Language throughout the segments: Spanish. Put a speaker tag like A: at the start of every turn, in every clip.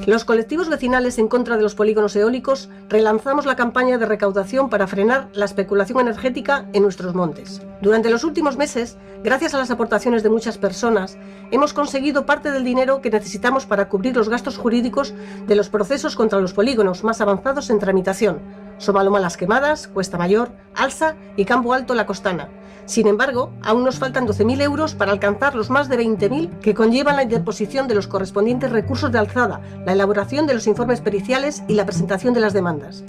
A: Los colectivos vecinales en contra de los polígonos eólicos relanzamos la campaña de recaudación para frenar la especulación energética en nuestros montes. Durante los últimos meses, gracias a las aportaciones de muchas personas, hemos conseguido parte del dinero que necesitamos para cubrir los gastos jurídicos de los procesos contra los polígonos más avanzados en tramitación: Somaloma Las Quemadas, Cuesta Mayor, Alsa y Campo Alto La Costana. Sin embargo, aún nos faltan 12.000 euros para alcanzar los más de 20.000 que conllevan la interposición de los correspondientes recursos de alzada, la elaboración de los informes periciales y la presentación de las demandas.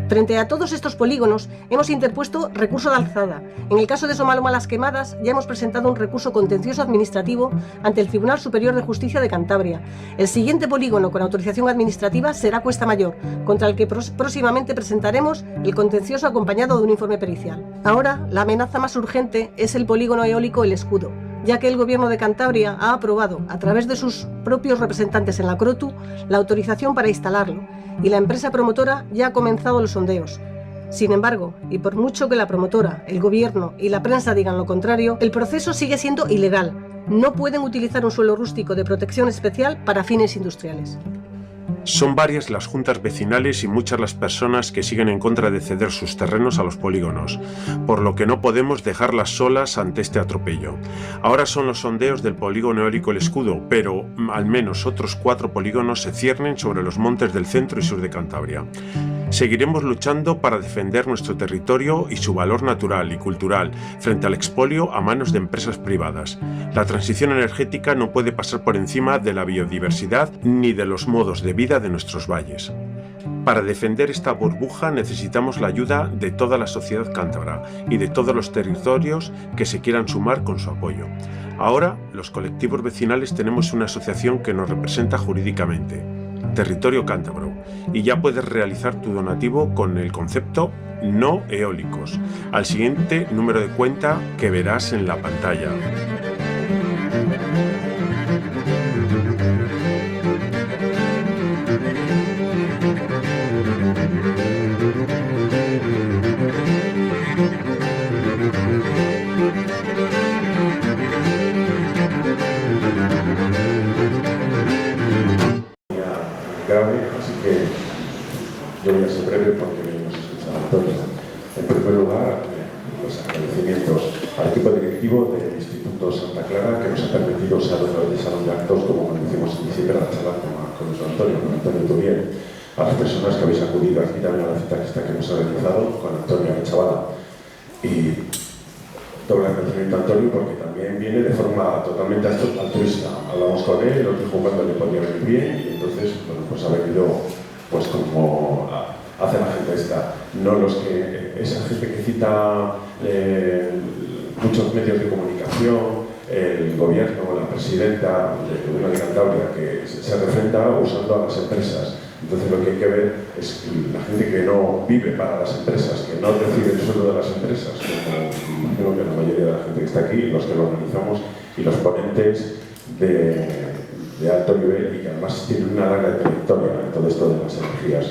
A: Frente a todos estos polígonos, hemos interpuesto recurso de alzada. En el caso de Somaloma Las Quemadas, ya hemos presentado un recurso contencioso administrativo ante el Tribunal Superior de Justicia de Cantabria. El siguiente polígono con autorización administrativa será Cuesta Mayor, contra el que próximamente presentaremos el contencioso acompañado de un informe pericial. Ahora, la amenaza más urgente es el polígono eólico El Escudo, ya que el Gobierno de Cantabria ha aprobado, a través de sus propios representantes en la CROTU, la autorización para instalarlo, y la empresa promotora ya ha comenzado los sondeos. Sin embargo, y por mucho que la promotora, el Gobierno y la prensa digan lo contrario, el proceso sigue siendo ilegal. No pueden utilizar un suelo rústico de protección especial para fines industriales.
B: Son varias las juntas vecinales y muchas las personas que siguen en contra de ceder sus terrenos a los polígonos, por lo que no podemos dejarlas solas ante este atropello. Ahora son los sondeos del polígono eólico El Escudo, pero al menos otros 4 polígonos se ciernen sobre los montes del centro y sur de Cantabria. Seguiremos luchando para defender nuestro territorio y su valor natural y cultural frente al expolio a manos de empresas privadas. La transición energética no puede pasar por encima de la biodiversidad ni de los modos de vida de nuestros valles. Para defender esta burbuja necesitamos la ayuda de toda la sociedad cántabra y de todos los territorios que se quieran sumar con su apoyo. Ahora, los colectivos vecinales tenemos una asociación que nos representa jurídicamente, Territorio Cántabro, y ya puedes realizar tu donativo con el concepto No Eólicos, al siguiente número de cuenta que verás en la pantalla.
C: Grave, así que yo voy a ser breve porque nos escucha Antonio. En primer lugar, los agradecimientos al equipo directivo del Instituto Santa Clara que nos ha permitido usar otra vez el salón de actos, como cuando hicimos en diciembre la charla con nuestro Antonio Tubiel, a las personas que habéis acudido aquí también a la cita que hemos organizado con Antonio Chavala. Y doble agradecimiento a Antonio porque también viene de forma totalmente altruista. Hablamos con él, nos dijo cuando le podía venir bien y entonces bueno, pues ha venido pues como hace la gente esta, no los que esa gente que cita muchos medios de comunicación, el gobierno, la presidenta de Cantabria que se refrenda usando a las empresas. Entonces lo que hay que ver es la gente que no vive para las empresas, que no recibe el sueldo de las empresas, como imagino que la mayoría de la gente que está aquí, los que lo organizamos y los ponentes de alto nivel y que además tienen una larga trayectoria en todo esto de las energías.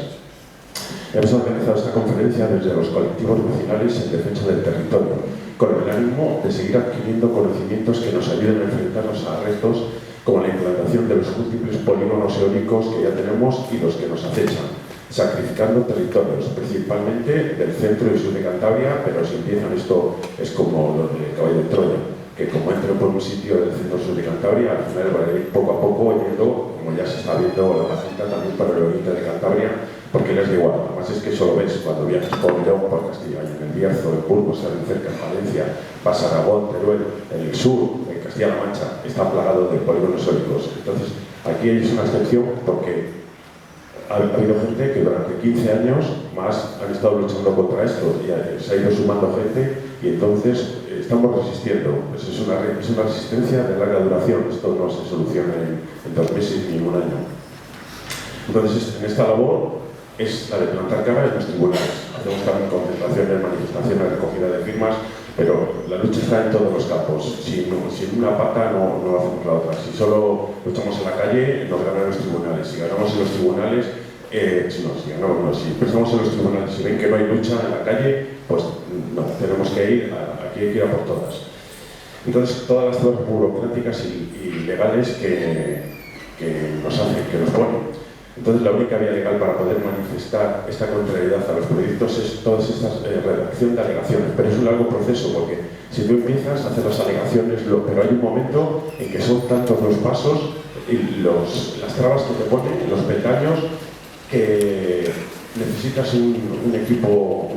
C: Hemos organizado esta conferencia desde los colectivos vecinales en defensa del territorio, con el ánimo de seguir adquiriendo conocimientos que nos ayuden a enfrentarnos a retos como la implantación de los múltiples polígonos eólicos que ya tenemos y los que nos acechan, sacrificando territorios, principalmente del centro y sur de Cantabria, pero si empiezan esto es como lo de Caballo de Troya, que como entro por un sitio del centro sur de Cantabria, al final va a ir poco a poco yendo, como ya se está viendo la cinta también para el oriente de Cantabria, porque les da igual, además es que eso lo ves cuando viajas por León, por Castilla y en el Bierzo, en Burgos, salen cerca en Valencia, vas a Aragón, Teruel, en el sur, en Castilla-La Mancha, está plagado de polígonos eólicos. Entonces, aquí es una excepción porque ha habido gente que durante 15 años más han estado luchando contra esto y se ha ido sumando gente y entonces estamos resistiendo. Pues es una resistencia de larga duración, esto no se soluciona en 2 meses ni en un año. Entonces, en esta labor es la de plantar cara en los tribunales. Hacemos también concentraciones, manifestaciones, recogida de firmas, pero la lucha está en todos los campos. Sin una pata no hacemos la otra. Si solo luchamos en la calle, nos ganan los tribunales. Si ganamos en los tribunales, si empezamos en los tribunales y ven que no hay lucha en la calle, pues no, tenemos que ir, aquí hay que ir a por todas. Entonces, todas las trabas burocráticas y legales que nos hacen, que nos ponen. Entonces, la única vía legal para poder manifestar esta contrariedad a los proyectos es todas estas redacción de alegaciones, pero es un largo proceso porque si tú empiezas a hacer las alegaciones, pero hay un momento en que son tantos los pasos y las trabas que te ponen, los peldaños, que necesitas un equipo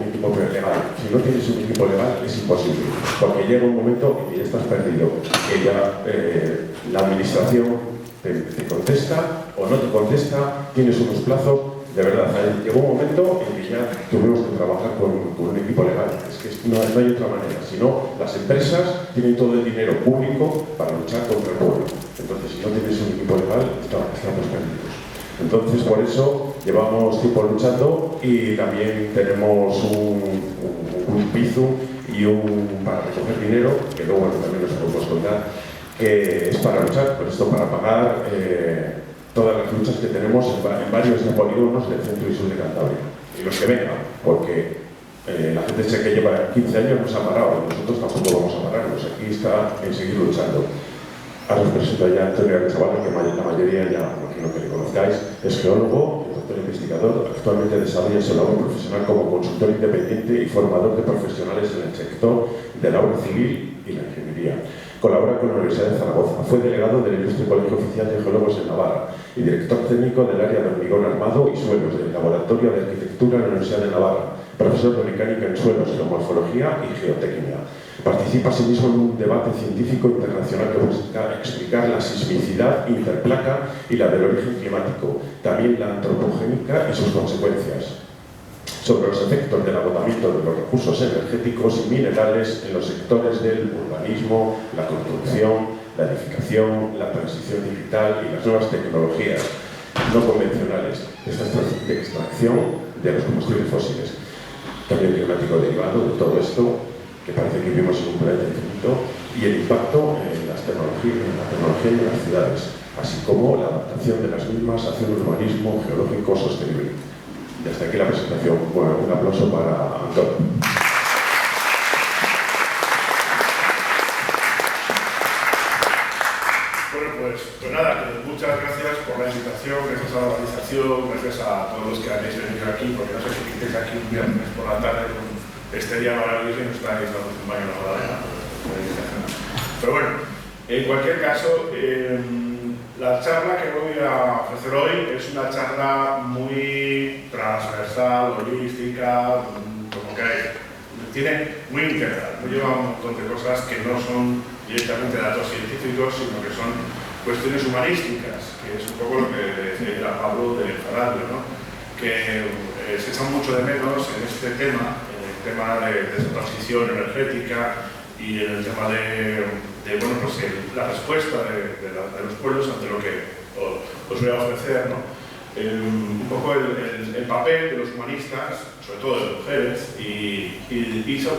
C: legal. Si no tienes un equipo legal es imposible, porque llega un momento en que ya estás perdido, que ya la administración te contesta o no te contesta, tienes unos plazos. De verdad, llegó un momento en que ya tuvimos que trabajar con un equipo legal. Es que no hay otra manera. Si no, las empresas tienen todo el dinero público para luchar contra el pueblo. Entonces, si no tienes un equipo legal, estamos perdidos. Entonces, por eso llevamos tiempo luchando y también tenemos un piso y para recoger dinero, que luego también nos podemos contar, que es para luchar, pero esto para pagar todas las luchas que tenemos en varios polígonos del centro y sur de Cantabria. Y los que vengan, porque la gente que lleva 15 años nos ha parado, y nosotros tampoco vamos a pararnos. Aquí está en seguir luchando. Ahora os presento ya a Antonio Arechavala, que la mayoría ya, imagino que le conozcáis, es geólogo, doctor investigador, actualmente desarrolla su labor profesional como consultor independiente y formador de profesionales en el sector de la obra civil y la ingeniería. Colabora con la Universidad de Zaragoza, fue delegado del Ilustre Colegio Oficial de Geólogos en Navarra y director técnico del área de hormigón armado y suelos del Laboratorio de Arquitectura de la Universidad de Navarra, profesor de mecánica en suelos, geomorfología y geotecnia. Participa asimismo en un debate científico internacional que busca explicar la sismicidad interplaca y la del origen climático, también la antropogénica y sus consecuencias, sobre los efectos del agotamiento de los recursos energéticos y minerales en los sectores del urbanismo, la construcción, la edificación, la transición digital y las nuevas tecnologías no convencionales de extracción de los combustibles fósiles. Cambio climático derivado de todo esto, que parece que vivimos en un planeta infinito, y el impacto en la tecnología y en las ciudades, así como la adaptación de las mismas hacia un urbanismo geológico sostenible. Y hasta aquí la presentación. Bueno, un aplauso para Antonio.
D: Bueno, pues nada, muchas gracias por la invitación, gracias a la organización, gracias a todos los que habéis venido aquí, porque no sé si estáis aquí un viernes por la tarde con este día maravilloso y no estáis dando un baño en la Magdalena. Pero bueno, en cualquier caso, la charla que voy a ofrecer hoy es una charla muy transversal, holística, como queráis. Tiene muy integral, lleva un montón de cosas que no son directamente datos científicos, sino que son cuestiones humanísticas, que es un poco lo que decía Pablo de Ferrari, ¿no? Que se echan mucho de menos en este tema, en el tema de esa transición energética y en el tema bueno, pues la respuesta de los pueblos ante lo que os voy a ofrecer, ¿no? Un poco el papel de los humanistas, sobre todo de mujeres, y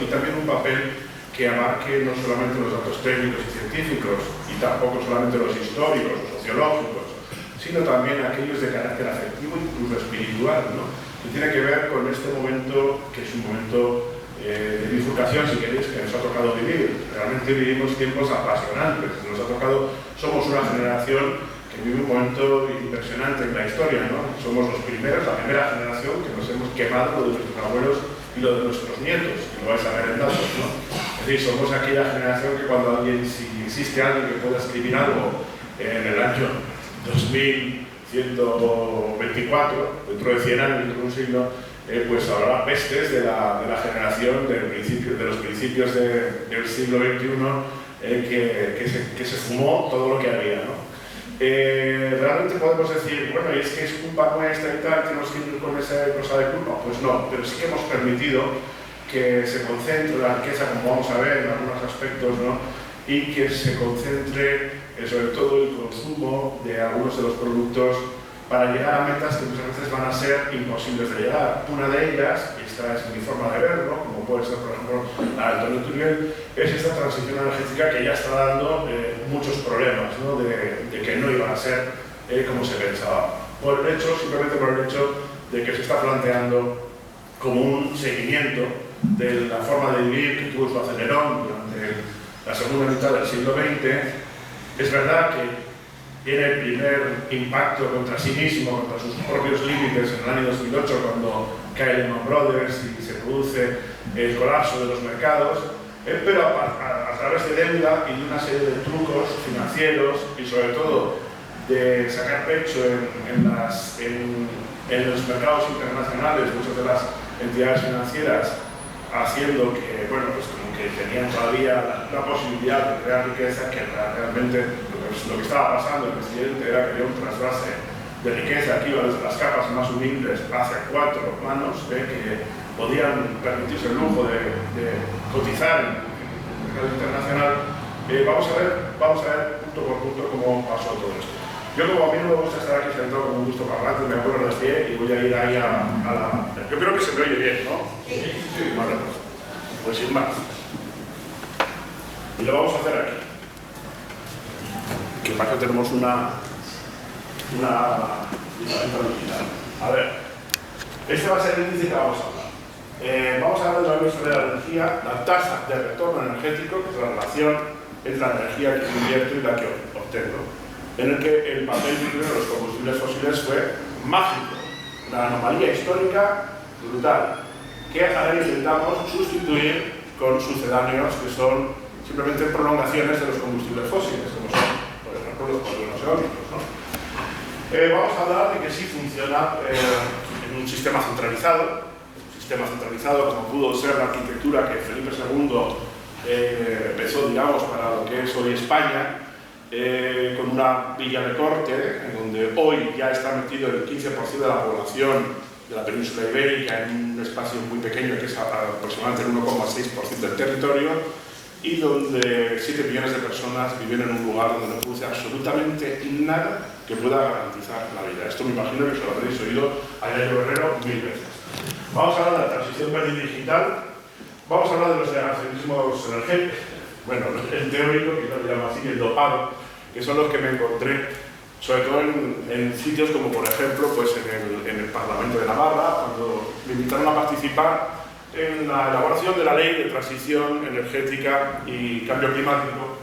D: también un papel que abarque no solamente los datos técnicos y científicos, y tampoco solamente los históricos o sociológicos, sino también aquellos de carácter afectivo e incluso espiritual, ¿no? Que tiene que ver con este momento, que es un momento de bifurcación, si queréis, que nos ha tocado vivir. Realmente vivimos tiempos apasionantes, nos ha tocado, somos una generación que vive un momento impresionante en la historia, ¿no? Somos los primeros, la primera generación que nos hemos quemado lo de nuestros abuelos y lo de nuestros nietos, que lo vais a ver en datos, ¿no? Es decir, somos aquella generación que cuando si existe alguien que pueda escribir algo en el año 2124, dentro de 100 años, dentro de un siglo, pues habrá pestes de la generación de los principios del siglo XXI que se fumó todo lo que había, ¿no? Realmente podemos decir, bueno, y es que es culpa nuestra y tal, tenemos que ir con esa cosa de culpa. Pues no, pero sí que hemos permitido que se concentre la riqueza, como vamos a ver en algunos aspectos, ¿no? Y que se concentre sobre todo el consumo de algunos de los productos para llegar a metas que muchas veces van a ser imposibles de llegar. Una de ellas, y esta es mi forma de verlo, como puede ser, por ejemplo, la de Antonio Turiel, es esta transición energética que ya está dando muchos problemas, ¿no? de que no iba a ser como se pensaba. Simplemente por el hecho de que se está planteando como un seguimiento de la forma de vivir que tuvo su Nerón durante la segunda mitad del siglo XX. Es verdad que tiene el primer impacto contra sí mismo, contra sus propios límites en el año 2008, cuando cae Lehman Brothers y se produce el colapso de los mercados, pero a través de deuda y de una serie de trucos financieros y sobre todo de sacar pecho en los mercados internacionales, muchas de las entidades financieras haciendo que, bueno, pues como que tenían todavía la posibilidad de crear riqueza, que realmente lo que estaba pasando el presidente era que había un trasvase de riqueza que iba desde las capas más humildes hacia 4 manos que podían permitirse el lujo de cotizar en el mercado internacional. Vamos a ver punto por punto cómo pasó todo esto. Yo, como a mí no me gusta estar aquí sentado como un gusto parlante, me acuerdo de pie y voy a ir ahí a la... Yo creo que se me oye bien, ¿no? Sí. Vale, pues sin más. Y lo vamos a hacer aquí. Que para que tenemos una a ver, este va a ser el índice que vamos a hablar. Vamos a hablar de la energía, la tasa de retorno energético, que es la relación entre la energía que invierto y la que obtengo, en el que el papel de los combustibles fósiles fue mágico, una anomalía histórica brutal, que ahora intentamos sustituir con sucedáneos que son simplemente prolongaciones de los combustibles fósiles, como son, por ejemplo, los polígonos eólicos, ¿no? Vamos a hablar de que sí funciona en un sistema centralizado como pudo ser la arquitectura que Felipe II empezó, digamos, para lo que es hoy España, con una villa de corte, en donde hoy ya está metido el 15% de la población de la península ibérica en un espacio muy pequeño, que es aproximadamente el 1,6% del territorio, y donde 7 millones de personas viven en un lugar donde no produce absolutamente nada que pueda garantizar la vida. Esto me imagino que se lo habréis oído a Yayo Herrero 1000 veces. Vamos a hablar de la transición verde y digital, vamos a hablar de los negacionismos energéticos, bueno, el teórico, que no lo llamo así, el dopado, que son los que me encontré, sobre todo en sitios como, por ejemplo, pues en el Parlamento de Navarra, cuando me invitaron a participar en la elaboración de la Ley de Transición Energética y Cambio Climático,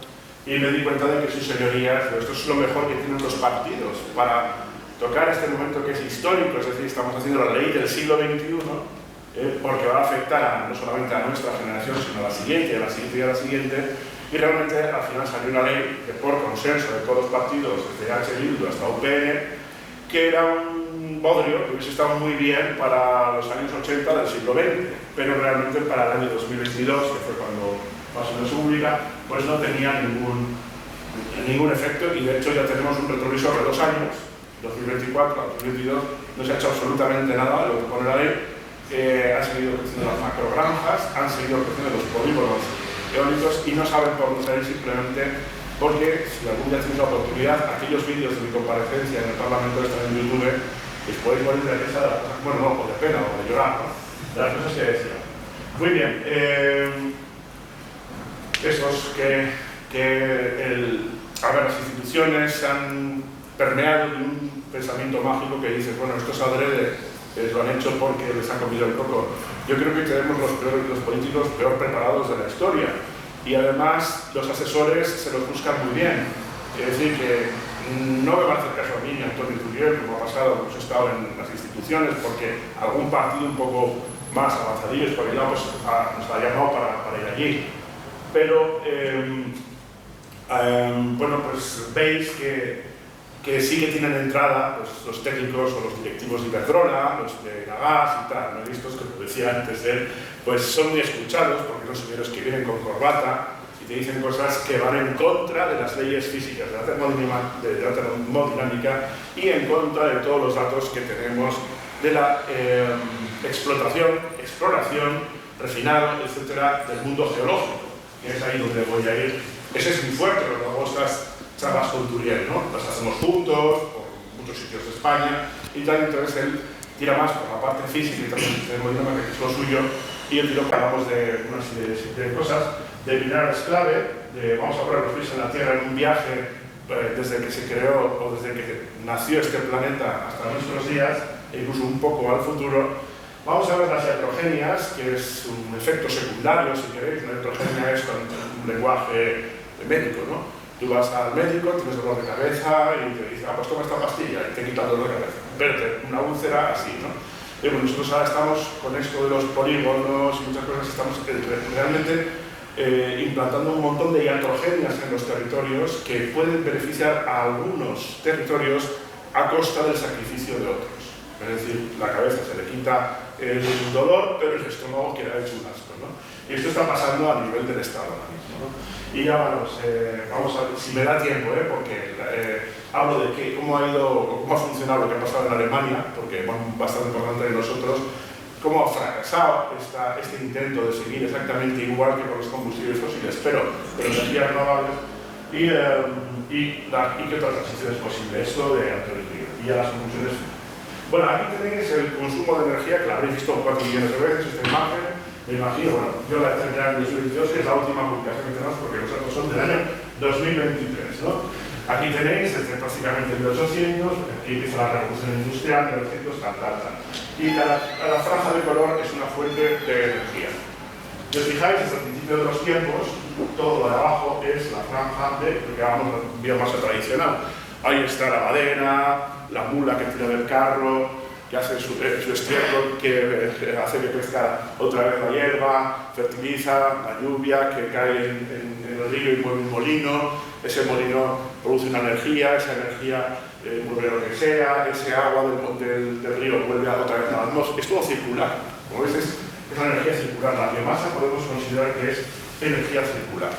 D: y me di cuenta de que sus señorías, esto es lo mejor que tienen los partidos para tocar este momento que es histórico, es decir, estamos haciendo la ley del siglo XXI, porque va a afectar no solamente a nuestra generación, sino a la siguiente, a la siguiente y a la siguiente, y realmente al final salió una ley que por consenso de todos los partidos, desde H. Bildu hasta UPN, que era un bodrio que hubiese estado muy bien para los años 80 del siglo XX, pero realmente para el año 2022, que fue cuando pasó en República, pues no tenía ningún efecto, y de hecho ya tenemos un retrovisor de 2 años, 2024 a 2022, no se ha hecho absolutamente nada de lo que pone la ley. Han seguido creciendo las macrogranjas, han seguido creciendo los polígonos eólicos y no saben por dónde salir, simplemente porque si algún día tenéis la oportunidad, aquellos vídeos de mi comparecencia en el Parlamento están en YouTube, les podéis morir de risa, bueno, no, o de pena o de llorar, ¿no? De las cosas que decía. Muy bien, a ver, las instituciones han permeado de un pensamiento mágico que dice, bueno, esto es adrede, lo han hecho porque les han comido el coco. Yo creo que tenemos los políticos peor preparados de la historia, y además los asesores se los buscan muy bien. Es decir, que no me van a hacer caso a mí ni a Antonio Turiel, como ha pasado, hemos estado en las instituciones, porque algún partido un poco más avanzadillo, espabilado, pues nos ha llamado para ir allí. Pero, bueno, pues veis que sí que tienen entrada pues, los técnicos o los directivos de Iberdrola, los de Nagas y tal, ¿no? Estos, como decía antes de él, pues son muy escuchados porque son señores que vienen con corbata y te dicen cosas que van en contra de las leyes físicas de la termodinámica y en contra de todos los datos que tenemos de la exploración, refinado, etcétera, del mundo geológico, que es ahí donde voy a ir. Ese es muy fuerte, lo que hago estas charlas con Turiel, ¿no? Las hacemos juntos, por muchos sitios de España y tal, entonces él tira más por la parte física y también de termodinámica, que es lo suyo, y yo tiro que hablamos de una serie de cosas, de minerales clave, vamos a poner los pies en la Tierra en un viaje desde que se creó o desde que nació este planeta hasta nuestros días, e incluso un poco al futuro. Vamos a ver las iatrogenias, que es un efecto secundario, si queréis. Una iatrogenia es un lenguaje médico, ¿no? Tú vas al médico, tienes dolor de cabeza y te dice, pues toma esta pastilla y te quita el dolor de cabeza. Verte una úlcera así, ¿no? Y bueno, nosotros ahora estamos con esto de los polígonos y muchas cosas, estamos realmente implantando un montón de iatrogenias en los territorios que pueden beneficiar a algunos territorios a costa del sacrificio de otros. Es decir, la cabeza se le quita el dolor, pero el estómago queda hecho un asco, ¿no? Y esto está pasando a nivel del Estado ahora mismo, ¿no? Y ya vamos a ver si me da tiempo, porque hablo de cómo ha funcionado lo que ha pasado en Alemania, porque es bastante importante de nosotros, cómo ha fracasado este intento de seguir exactamente igual que con los combustibles fósiles, pero energías renovables, y qué otra transición es posible, esto de autoridad. Y ya las conclusiones. Bueno, aquí tenéis el consumo de energía, que la habréis visto 4 millones de veces, esta imagen. Me imagino, bueno, yo la he terminado en 2022, que es la última publicación que tenemos, porque los datos son del año 2023, ¿no? Aquí tenéis, desde prácticamente 1800, aquí empieza la revolución industrial, 1900, tal. Y cada franja de color es una fuente de energía. Si os fijáis, desde el principio de los tiempos, todo lo de abajo es la franja de lo que llamamos biomasa tradicional. Ahí está la madera, la mula que tira del carro, que hace su estiércol, que hace que crezca otra vez la hierba, fertiliza, la lluvia que cae en el río y mueve un molino, ese molino produce una energía, esa energía mueve lo que sea, ese agua del río vuelve otra vez a la atmósfera. Es todo circular, como veis es una energía circular. La biomasa podemos considerar que es energía circular.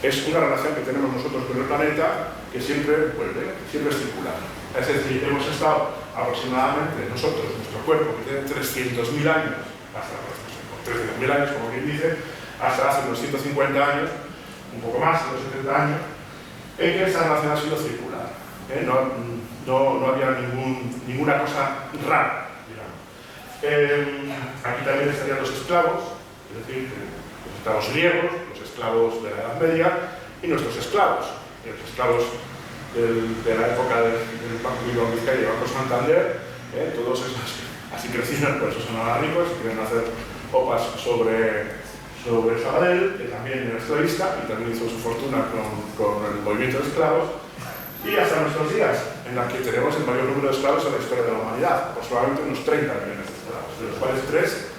D: Es una relación que tenemos nosotros con el planeta que siempre vuelve, siempre es circular. Es decir, hemos estado aproximadamente nosotros, nuestro cuerpo, que tiene 300.000 años, hasta 300.000 años, como quien dice, hasta hace unos 150 años, un poco más, unos 70 años, en que esa relación ha sido circular. No había ninguna cosa rara, digamos. Aquí también estarían los esclavos, es decir, los esclavos griegos, los esclavos de la Edad Media y nuestros esclavos, los esclavos de la época del Banco Vizcaya y el Banco Santander, todos esos así crecieron, por eso son ahora ricos, quieren hacer opas sobre Sabadell, que también era esclavista y también hizo su fortuna con el movimiento de esclavos, y hasta nuestros días, en la que tenemos el mayor número de esclavos en la historia de la humanidad, aproximadamente unos 30 millones de esclavos, de los cuales 3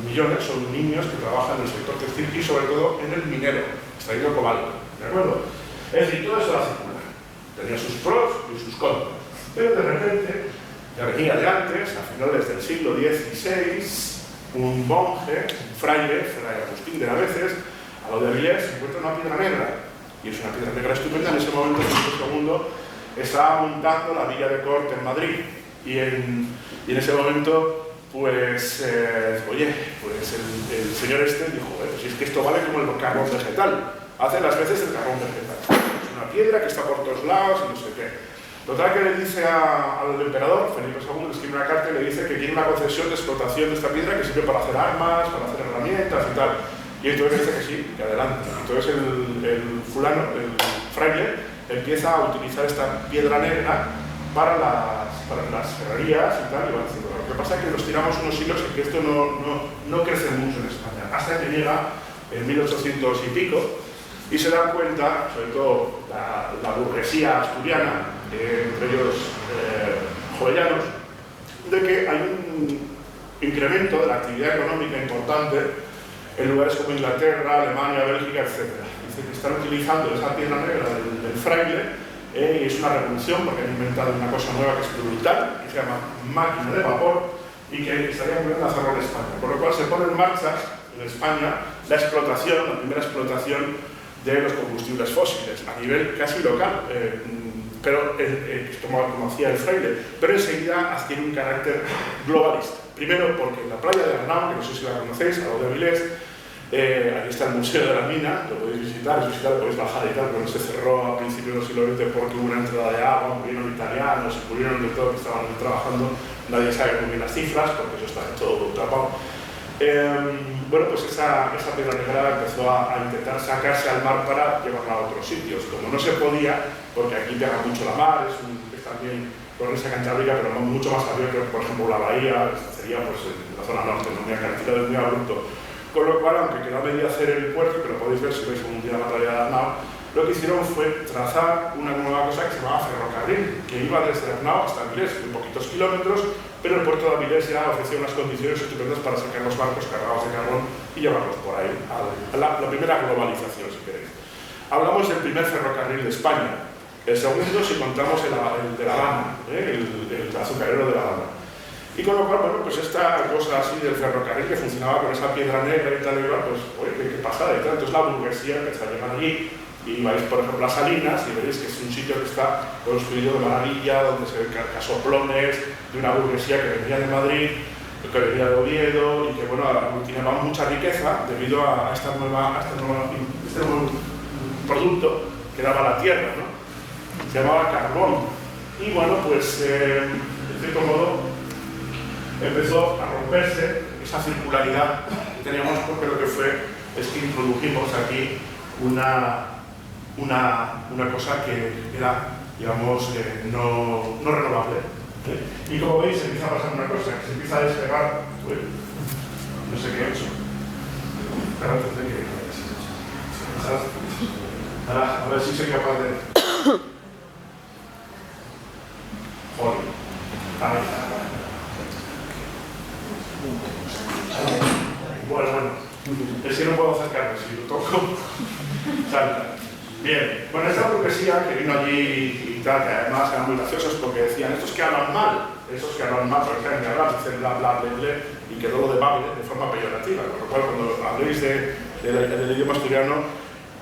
D: millones son niños que trabajan en el sector textil y sobre todo en el minero, extrayendo cobalto, ¿de acuerdo? Es decir, todo eso era circular. Tenía sus pros y sus contras. Pero de repente, ya venía de antes, a finales del siglo XVI, un monje, un fraile, Fray Agustín de Naveses, a lo de Avilés, se encuentra una piedra negra. Y es una piedra negra estupenda. En ese momento, Felipe II estaba montando la villa de corte en Madrid. Y en ese momento, pues el señor este dijo, pues es que esto vale como el carbón vegetal. Hace las veces el carbón vegetal. Una piedra que está por todos lados y no sé qué. Total que le dice al emperador, Felipe II, le escribe una carta y le dice que quiere una concesión de explotación de esta piedra que sirve para hacer armas, para hacer herramientas y tal. Y entonces dice que sí, que adelante. Entonces el fraile, empieza a utilizar esta piedra negra para las ferrerías y tal, y va diciendo, lo que pasa es que nos tiramos unos siglos en que esto no crece mucho en España, hasta que llega en 1800 y pico, y se dan cuenta, sobre todo la burguesía asturiana, entre ellos jovellanos, de que hay un incremento de la actividad económica importante en lugares como Inglaterra, Alemania, Bélgica, etc. Dice que están utilizando esa piedra negra del fraile, y es una revolución porque han inventado una cosa nueva que es brutal, que se llama máquina de vapor, y que estarían volviendo a hacerlo en España. Por lo cual se pone en marcha en España la primera explotación de los combustibles fósiles a nivel casi local, pero como hacía el fraile, pero enseguida adquiere un carácter globalista. Primero porque en la playa de Arnau, que no sé si la conocéis, a lo de Avilés, aquí está el Museo de la Mina, lo podéis visitar, podéis bajar y tal, pero se cerró a principios del siglo XX porque hubo una entrada de agua, murieron italianos, se murieron de todo que estaban trabajando, nadie sabe muy bien las cifras porque eso está todo tapado. Bueno, pues esa piedra negra empezó a intentar sacarse al mar para llevarla a otros sitios. Como no se podía, porque aquí pega mucho la mar, es también cornisa cantábrica, pero mucho más abierto que, por ejemplo, la bahía, sería pues, en la zona norte, no muy acantilado, muy abrupto. Con lo cual, aunque quedó medio hacer el puerto, que lo podéis ver si veis un día la playa de Arnau, lo que hicieron fue trazar una nueva cosa que se llamaba ferrocarril, que iba desde Arnau hasta Avilés, muy poquitos kilómetros, pero el puerto de Avilés ya ofrecía unas condiciones estupendas para sacar los barcos cargados de carbón y llevarlos por ahí, a la primera globalización, si queréis. Hablamos del primer ferrocarril de España, el segundo si contamos el de La Habana, el azucarero de La Habana. Y con lo cual, bueno, pues esta cosa así del ferrocarril que funcionaba con esa piedra negra y tal, pues, oye, qué pasada y tal. Entonces la burguesía empezó a llegar allí, y vais, por ejemplo, a Salinas, y veréis que es un sitio que está construido de maravilla, donde se ven casoplones de una burguesía que venía de Madrid, que venía de Oviedo, y que, bueno, aglutinaba mucha riqueza debido a este nuevo producto que daba la tierra, ¿no? Se llamaba carbón. Y, bueno, pues, de cierto modo, empezó a romperse esa circularidad que teníamos, porque lo que fue es que introdujimos aquí una cosa que era, digamos, no renovable. Y como veis, empieza a pasar una cosa, que se empieza a despegar, no sé qué he hecho. Ahora, a ver si soy capaz de... Joder. Bueno, es que no puedo acercarme, si lo toco, salta. Bien, bueno, esta burguesía que vino allí y tal, que además eran muy graciosos porque decían, estos que hablan mal, porque saben que hablan, dicen bla bla bla bla, y quedó lo de Babel de forma peyorativa, con lo cual cuando habléis del idioma asturiano,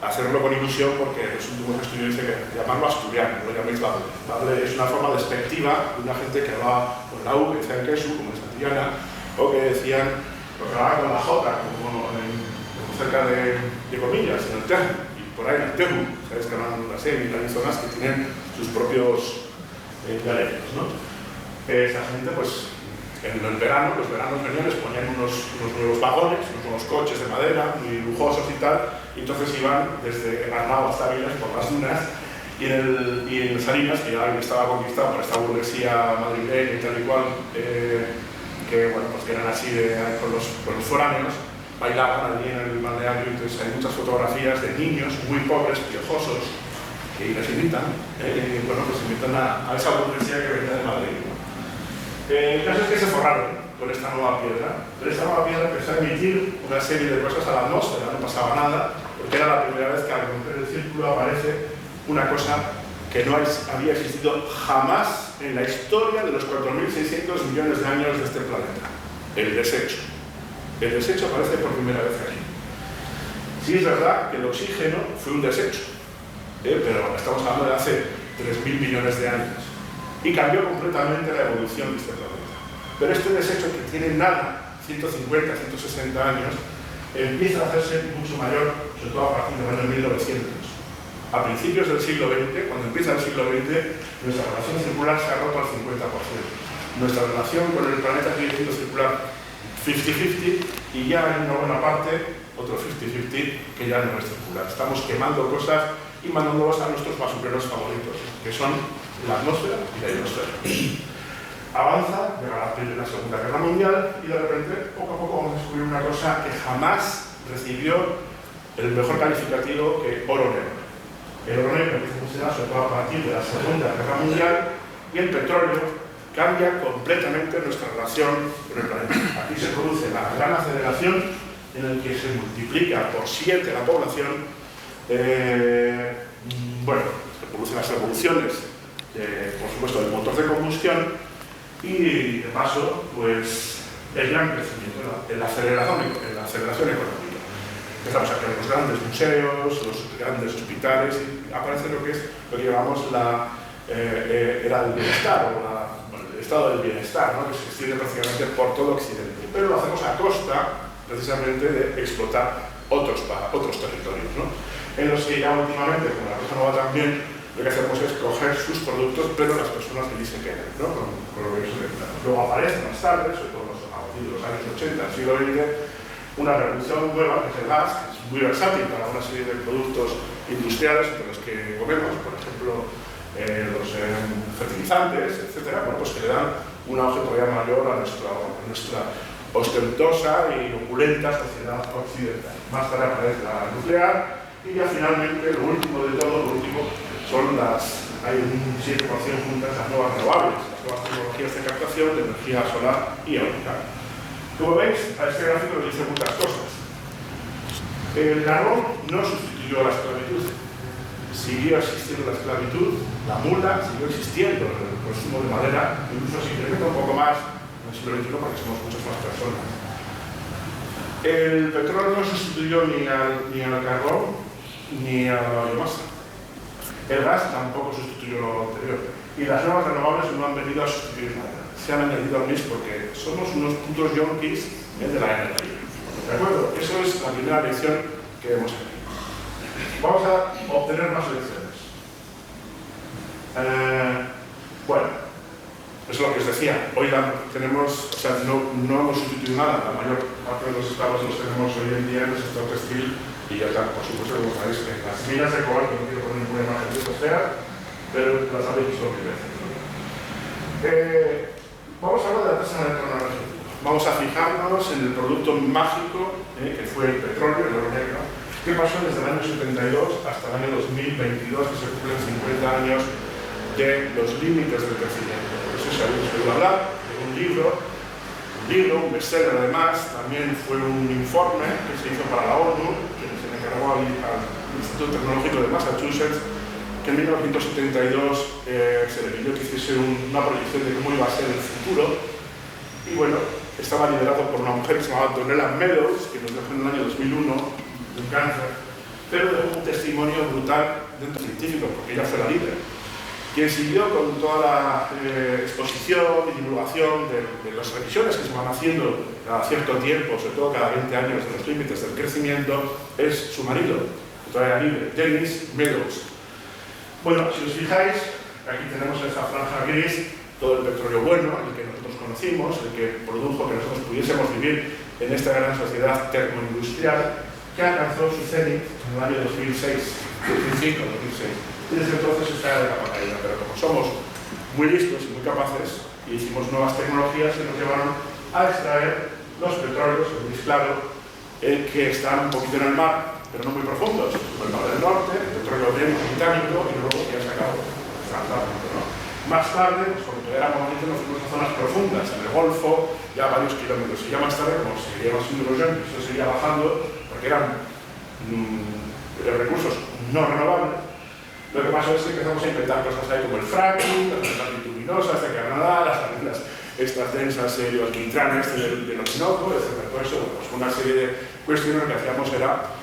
D: hacerlo con ilusión, porque los últimos estudios dicen que llamarlo asturiano, no lo llaméis Babel. Babel es una forma despectiva de una gente que hablaba con la U, que decían queso, como en Santillana, o que decían, lo que hablaban con la J, como cerca de Comillas, en el Tejo, y por ahí en el Tejo, sabéis que hablan una serie, y hay zonas que tienen sus propios dialectos, ¿no? Esa gente, pues, en el verano, los veranos venían, les ponían unos nuevos vagones, unos nuevos coches de madera, muy lujosos y tal, y entonces iban desde Arnau hasta Avilés por las dunas, y en Salinas, que ya estaba conquistado por esta burguesía madrileña y tal y cual, que, bueno, pues que eran así con los foráneos, bailaban allí en el balneario, entonces hay muchas fotografías de niños muy pobres, piojosos, que les invitan, bueno, pues invitan a esa burguesía que venía de Madrid. El caso es que se forraron con esta nueva piedra, pero esta nueva piedra empezó a emitir una serie de cosas a la atmósfera, no pasaba nada, porque era la primera vez que al romper el círculo aparece una cosa que no había existido jamás en la historia de los 4.600 millones de años de este planeta: el desecho. El desecho aparece por primera vez aquí. Sí es verdad que el oxígeno fue un desecho, pero estamos hablando de hace 3.000 millones de años, y cambió completamente la evolución de este planeta. Pero este desecho, que tiene nada, 150, 160 años, empieza a hacerse mucho mayor, sobre todo a partir del año 1900. A principios del siglo XX, cuando empieza el siglo XX, nuestra relación circular se ha roto al 50%. Nuestra relación con el planeta sigue siendo circular 50-50, y ya hay una buena parte, otro 50-50, que ya no es circular. Estamos quemando cosas y mandándolos a nuestros basureros favoritos, que son la atmósfera y la ionosfera. Avanza, llega la Segunda Guerra Mundial, y de repente, poco a poco, vamos a descubrir una cosa que jamás recibió el mejor calificativo que oro negro. El oro negro empieza a funcionar sobre todo a partir de la Segunda Guerra Mundial, y el petróleo cambia completamente nuestra relación con el planeta. Aquí se produce la gran aceleración en la que se multiplica por 7 la población. Bueno, se producen las revoluciones, por supuesto, del motor de combustión, y de paso, pues, el gran crecimiento, la aceleración económica. Empezamos a crear los grandes museos, los grandes hospitales, y aparece lo que llamamos era el bienestar, el estado del bienestar, ¿no? Que se extiende prácticamente por todo Occidente. Pero lo hacemos a costa, precisamente, de explotar otros territorios, ¿no? En los que ya últimamente, como la cosa no va tan bien, lo que hacemos es coger sus productos, pero las personas que dicen que no, con lo que luego aparece más tarde, sobre todo a partir de los años 80, del siglo XX, una revolución nueva, que es el gas, que es muy versátil para una serie de productos industriales, entre los que comemos, por ejemplo, los fertilizantes, etc., bueno, pues que le dan un auge todavía mayor a nuestra ostentosa y opulenta sociedad occidental. Más tarde aparece la nuclear, Y ya finalmente, lo último de todo, hay un 7% juntas las nuevas renovables, las nuevas tecnologías de captación de energía solar y eólica. Como veis, a este gráfico nos dice muchas cosas. El carbón no sustituyó a la esclavitud. Siguió existiendo la esclavitud, la mula siguió existiendo, el consumo de madera, incluso se incrementa un poco más en el siglo XXI porque somos muchas más personas. El petróleo no sustituyó ni al carbón ni a la biomasa. El gas tampoco sustituyó lo anterior. Y las nuevas renovables no han venido a sustituir nada. Se han añadido al MIS porque somos unos putos yonkis de la energía. ¿De acuerdo? Eso es la primera lección que vemos aquí. Vamos a obtener más lecciones. Bueno, eso es lo que os decía. Hoy tenemos, o sea, no hemos sustituido nada. La mayor parte de los esclavos los tenemos hoy en día en el sector textil y ya está, por supuesto, como sabéis, en las minas de cobalto, no quiero poner ninguna imagen de estas feas, pero las sabéis que son vivencias. Vamos a hablar de la tasa de retorno energético. Vamos a fijarnos en el producto mágico que fue el petróleo, el oro negro. ¿Qué pasó desde el año 72 hasta el año 2022, que se cumplen 50 años de los límites del crecimiento? Eso se había oído hablar de un libro, un bestseller además, también fue un informe que se hizo para la ONU, que se le encargó al Instituto Tecnológico de Massachusetts, que en 1972 se le pidió que hiciese una proyección de cómo iba a ser el futuro, y bueno, estaba liderado por una mujer que se llamaba Donella Meadows, que nos dejó en el año 2001, de un cáncer, pero dejó un testimonio brutal dentro científico, porque ella fue la líder. Quien siguió con toda la exposición y divulgación de las revisiones que se van haciendo cada cierto tiempo, sobre todo cada 20 años, de los límites del crecimiento, es su marido, que todavía vive, Dennis Meadows. Bueno, si os fijáis, aquí tenemos esa franja gris, todo el petróleo bueno, el que nosotros conocimos, el que produjo que nosotros pudiésemos vivir en esta gran sociedad termoindustrial, que alcanzó su cenit en el año 2006, 2005-2006. Y desde entonces está de capa caída, pero como somos muy listos y muy capaces, y hicimos nuevas tecnologías que nos llevaron a extraer los petróleos, el gris claro, que están un poquito en el mar, pero no muy profundos, como el mar del norte, el petróleo británico, y luego que ha sacado Atlántico, ¿no? Más tarde, pues cuando todavía éramos bonitos, nos fuimos a zonas profundas, en el Golfo, ya varios kilómetros, y ya más tarde, como seguíamos siendo los yankees, eso seguía bajando, porque eran recursos no renovables. Lo que pasó es que empezamos a inventar cosas ahí como el fracking, las plantas bituminosas de Canadá, las salinas estas densas de alquitranes del Orinoco, etc. Por eso, pues una serie de cuestiones que hacíamos era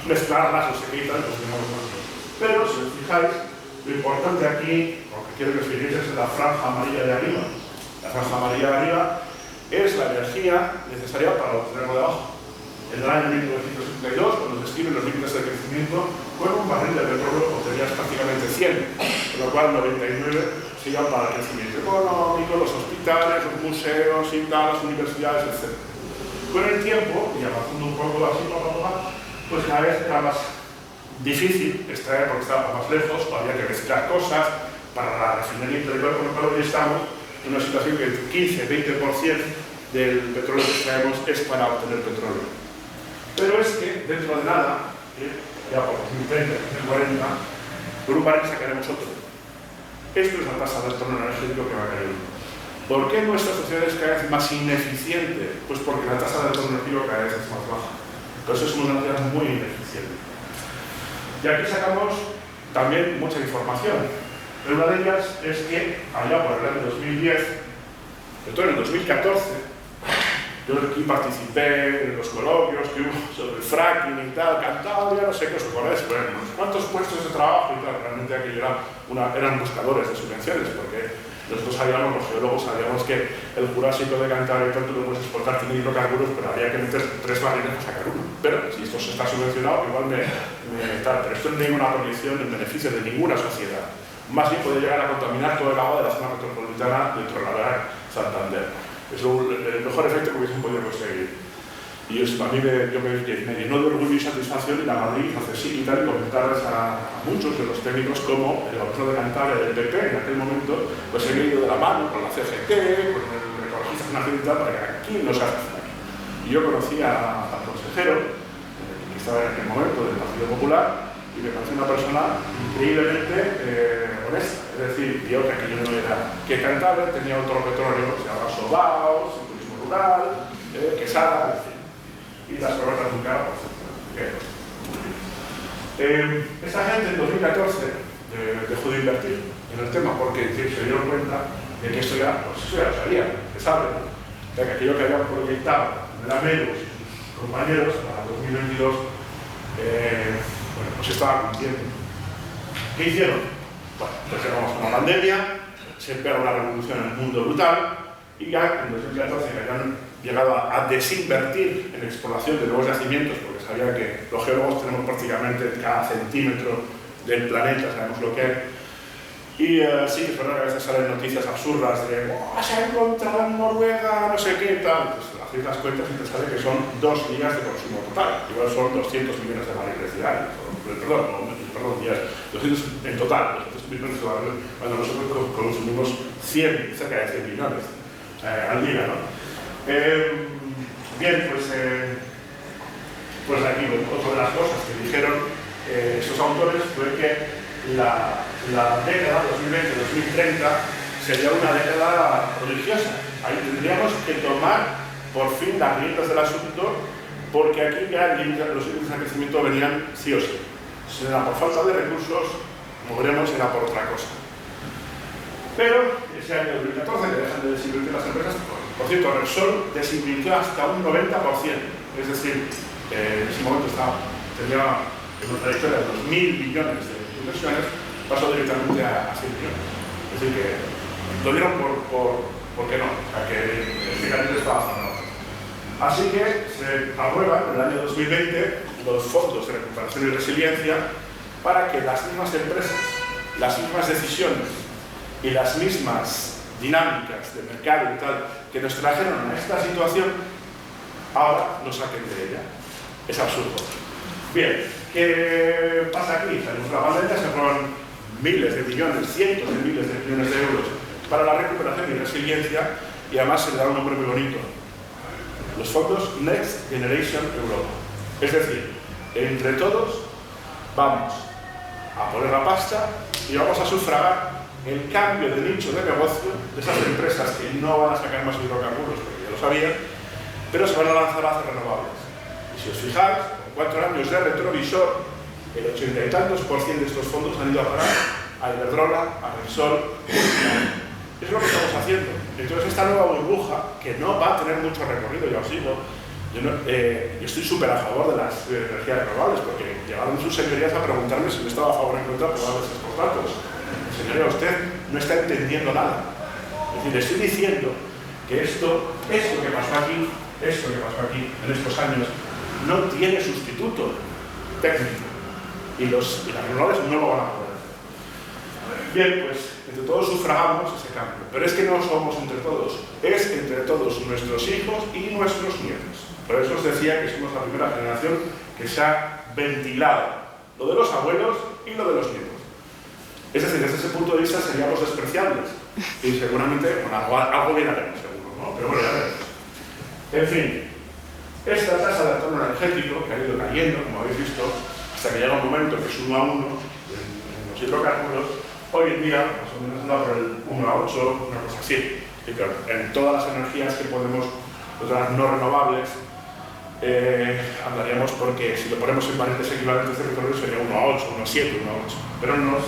D: mezclarlas o sequitas, pues digamos más. Pero si os fijáis, lo importante aquí, lo que quiero que os fijéis es la franja amarilla de arriba. La franja amarilla de arriba es la energía necesaria para obtenerlo de abajo. En el año 1972, cuando se escriben los límites de crecimiento, con un barril de petróleo obtenías prácticamente 100, con lo cual 99 se iban para el crecimiento económico, los hospitales, los museos y tal, las universidades, etc. Con el tiempo, y avanzando un poco así, pues cada vez era más difícil extraer porque estaba más lejos, o había que mezclar cosas para la refinería interior, con lo cual hoy estamos en una situación que el 15-20% del petróleo que extraemos es para obtener petróleo. Pero es que, dentro de nada, ya por 2030, 2040, por un barril sacaremos otro. Esto es la tasa de retorno energético que va a caer. ¿Por qué nuestra sociedad es cada vez más ineficiente? Pues porque la tasa de retorno energético cada vez es más baja. Entonces somos una sociedad muy ineficiente. Y aquí sacamos también mucha información. Pero una de ellas es que, allá por el año 2010, sobre todo en el 2014, yo aquí participé en los coloquios que hubo sobre el fracking y tal, Cantabria, no sé qué os acordáis, pero unos cuantos puestos de trabajo y tal, realmente aquello eran buscadores de subvenciones, porque nosotros sabíamos, los geólogos sabíamos que el Jurásico de Cantabria y tal, tú lo puedes exportar, tiene hidrocarburos, pero había que meter 3 barriles para sacar uno. Pero si esto se está subvencionado, igual tal, pero esto no es ninguna proyección en beneficio de ninguna sociedad. Más bien puede llegar a contaminar todo el agua de la zona metropolitana de Torrelavega, Santander. Es el mejor efecto que hubiesen podido conseguir. Y a mí me llenó de orgullo y satisfacción ir a Madrid a hacer sí y tal y comentarles a muchos de los técnicos como el gobierno de Cantabria del PP en aquel momento pues he ido de la mano con la CGT, con el Ecologista Nacional y tal, para que aquí no se hace. Y yo conocí al consejero, que estaba en aquel momento del Partido Popular, y me parece una persona increíblemente honesta. Es decir, vio que aquello no era que Cantabria tenía otro petróleo, se llama Sobaos, el turismo rural, Quesada, y las provetas nucleares, por ejemplo. Esta gente en 2014 dejó de invertir en el tema porque se dieron cuenta de que esto ya, pues eso ya lo sabían, se sabe, ¿no? De que aquello que habían proyectado Melamedus y sus compañeros para 2022 bueno, pues estaba cumpliendo. ¿Qué hicieron? Bueno, pues llegamos a una pandemia, se pega una revolución en el mundo brutal y ya en 2014 habían llegado a desinvertir en exploración de nuevos yacimientos porque sabían que los geólogos tenemos prácticamente cada centímetro del planeta, sabemos lo que hay. Y sí, es verdad que a veces salen noticias absurdas de se ha encontrado en Noruega, no sé qué, tal. Pues hacéis las cuentas y te sale que son 2 días de consumo total. Igual son 200 millones de barriles diarios. Perdón, días. 200 en total, 200 millones de barriles, cuando nosotros consumimos 100, cerca de 100 millones al día, ¿no? Bien, pues aquí otra de las cosas que dijeron estos autores fue que la década 2020-2030 sería una década prodigiosa. Ahí tendríamos que tomar por fin las riendas del asunto, porque aquí ya los índices de crecimiento venían sí o sí. Si era por falta de recursos, moveremos, era por otra cosa. Pero ese año 2014, que dejan de desinvertir las empresas, por cierto, Repsol desinvirtió hasta un 90%. Es decir, en ese momento tenía una trayectoria de 2.000 billones de inversiones, pasó directamente a 100 millones. Es decir, que lo dieron por qué no, o sea, que el mecanismo estaba zanado. Así que se aprueban en el año 2020 los fondos de recuperación y resiliencia para que las mismas empresas, las mismas decisiones y las mismas dinámicas de mercado y tal que nos trajeron a esta situación, ahora nos saquen de ella. Es absurdo. Bien, ¿qué pasa aquí? Salimos de la pandemia, se aprueban miles de millones, cientos de miles de millones de euros para la recuperación y resiliencia, y además se le da un nombre muy bonito: los fondos Next Generation Europa. Es decir, entre todos vamos a poner la pasta y vamos a sufragar el cambio de nicho de negocio de esas empresas que no van a sacar más hidrocarburos, porque ya lo sabían, pero se van a lanzar hacia renovables. Y si os fijáis, con 4 años de retrovisor, el 80 y tantos % de estos fondos han ido a parar a Iberdrola, a Repsol. Es lo que estamos haciendo. Entonces esta nueva burbuja, que no va a tener mucho recorrido, ya os digo, yo estoy súper a favor de las energías renovables, porque llegaron sus señorías a preguntarme si yo estaba a favor o en contra de probarles estos datos. Señoría, usted no está entendiendo nada. Es decir, le estoy diciendo que esto que pasó aquí en estos años, no tiene sustituto técnico. Y las renovables no lo van a poder hacer. Bien, pues entre todos sufragamos ese cambio. Pero es que no somos entre todos, es entre todos nuestros hijos y nuestros nietos. Por eso os decía que somos la primera generación que se ha ventilado lo de los abuelos y lo de los nietos. Es decir, desde ese punto de vista seríamos despreciables. Y seguramente, bueno, algo bien haremos, seguro, ¿no? Pero bueno, ya veremos. En fin, esta tasa de retorno energético, que ha ido cayendo, como habéis visto, hasta que llega un momento que es 1 a 1 en los hidrocarburos, hoy en día más o menos anda por el 1 a 8, una cosa así. Y claro, en todas las energías que podemos, otras no renovables, andaríamos, porque si lo ponemos en variantes equivalentes de petróleo sería 1 a 8, 1 a 7, 1 a 8. Pero nos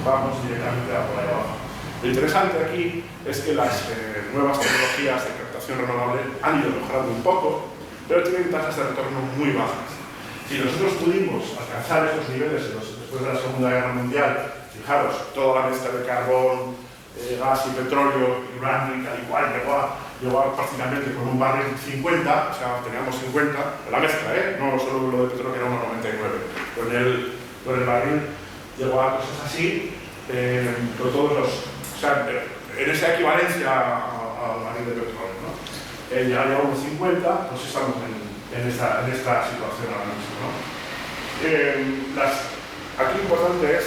D: vamos directamente a por ahí abajo. Lo interesante aquí es que las nuevas tecnologías de captación renovable han ido mejorando un poco, pero tienen tasas de retorno muy bajas. Si nosotros pudimos alcanzar esos niveles después de la Segunda Guerra Mundial, fijaros, toda la mezcla de carbón, gas y petróleo, y Uranium, tal y cual, llegó a prácticamente con un barril 50, o sea, teníamos 50, la mezcla, no solo lo de petróleo que era 1,99, con el barril llegó a cosas así, con todos los, o sea, en esa equivalencia al barril de petróleo, ¿no? Ya llegó a un 50, pues estamos en esta situación ahora mismo, ¿no? Aquí lo importante es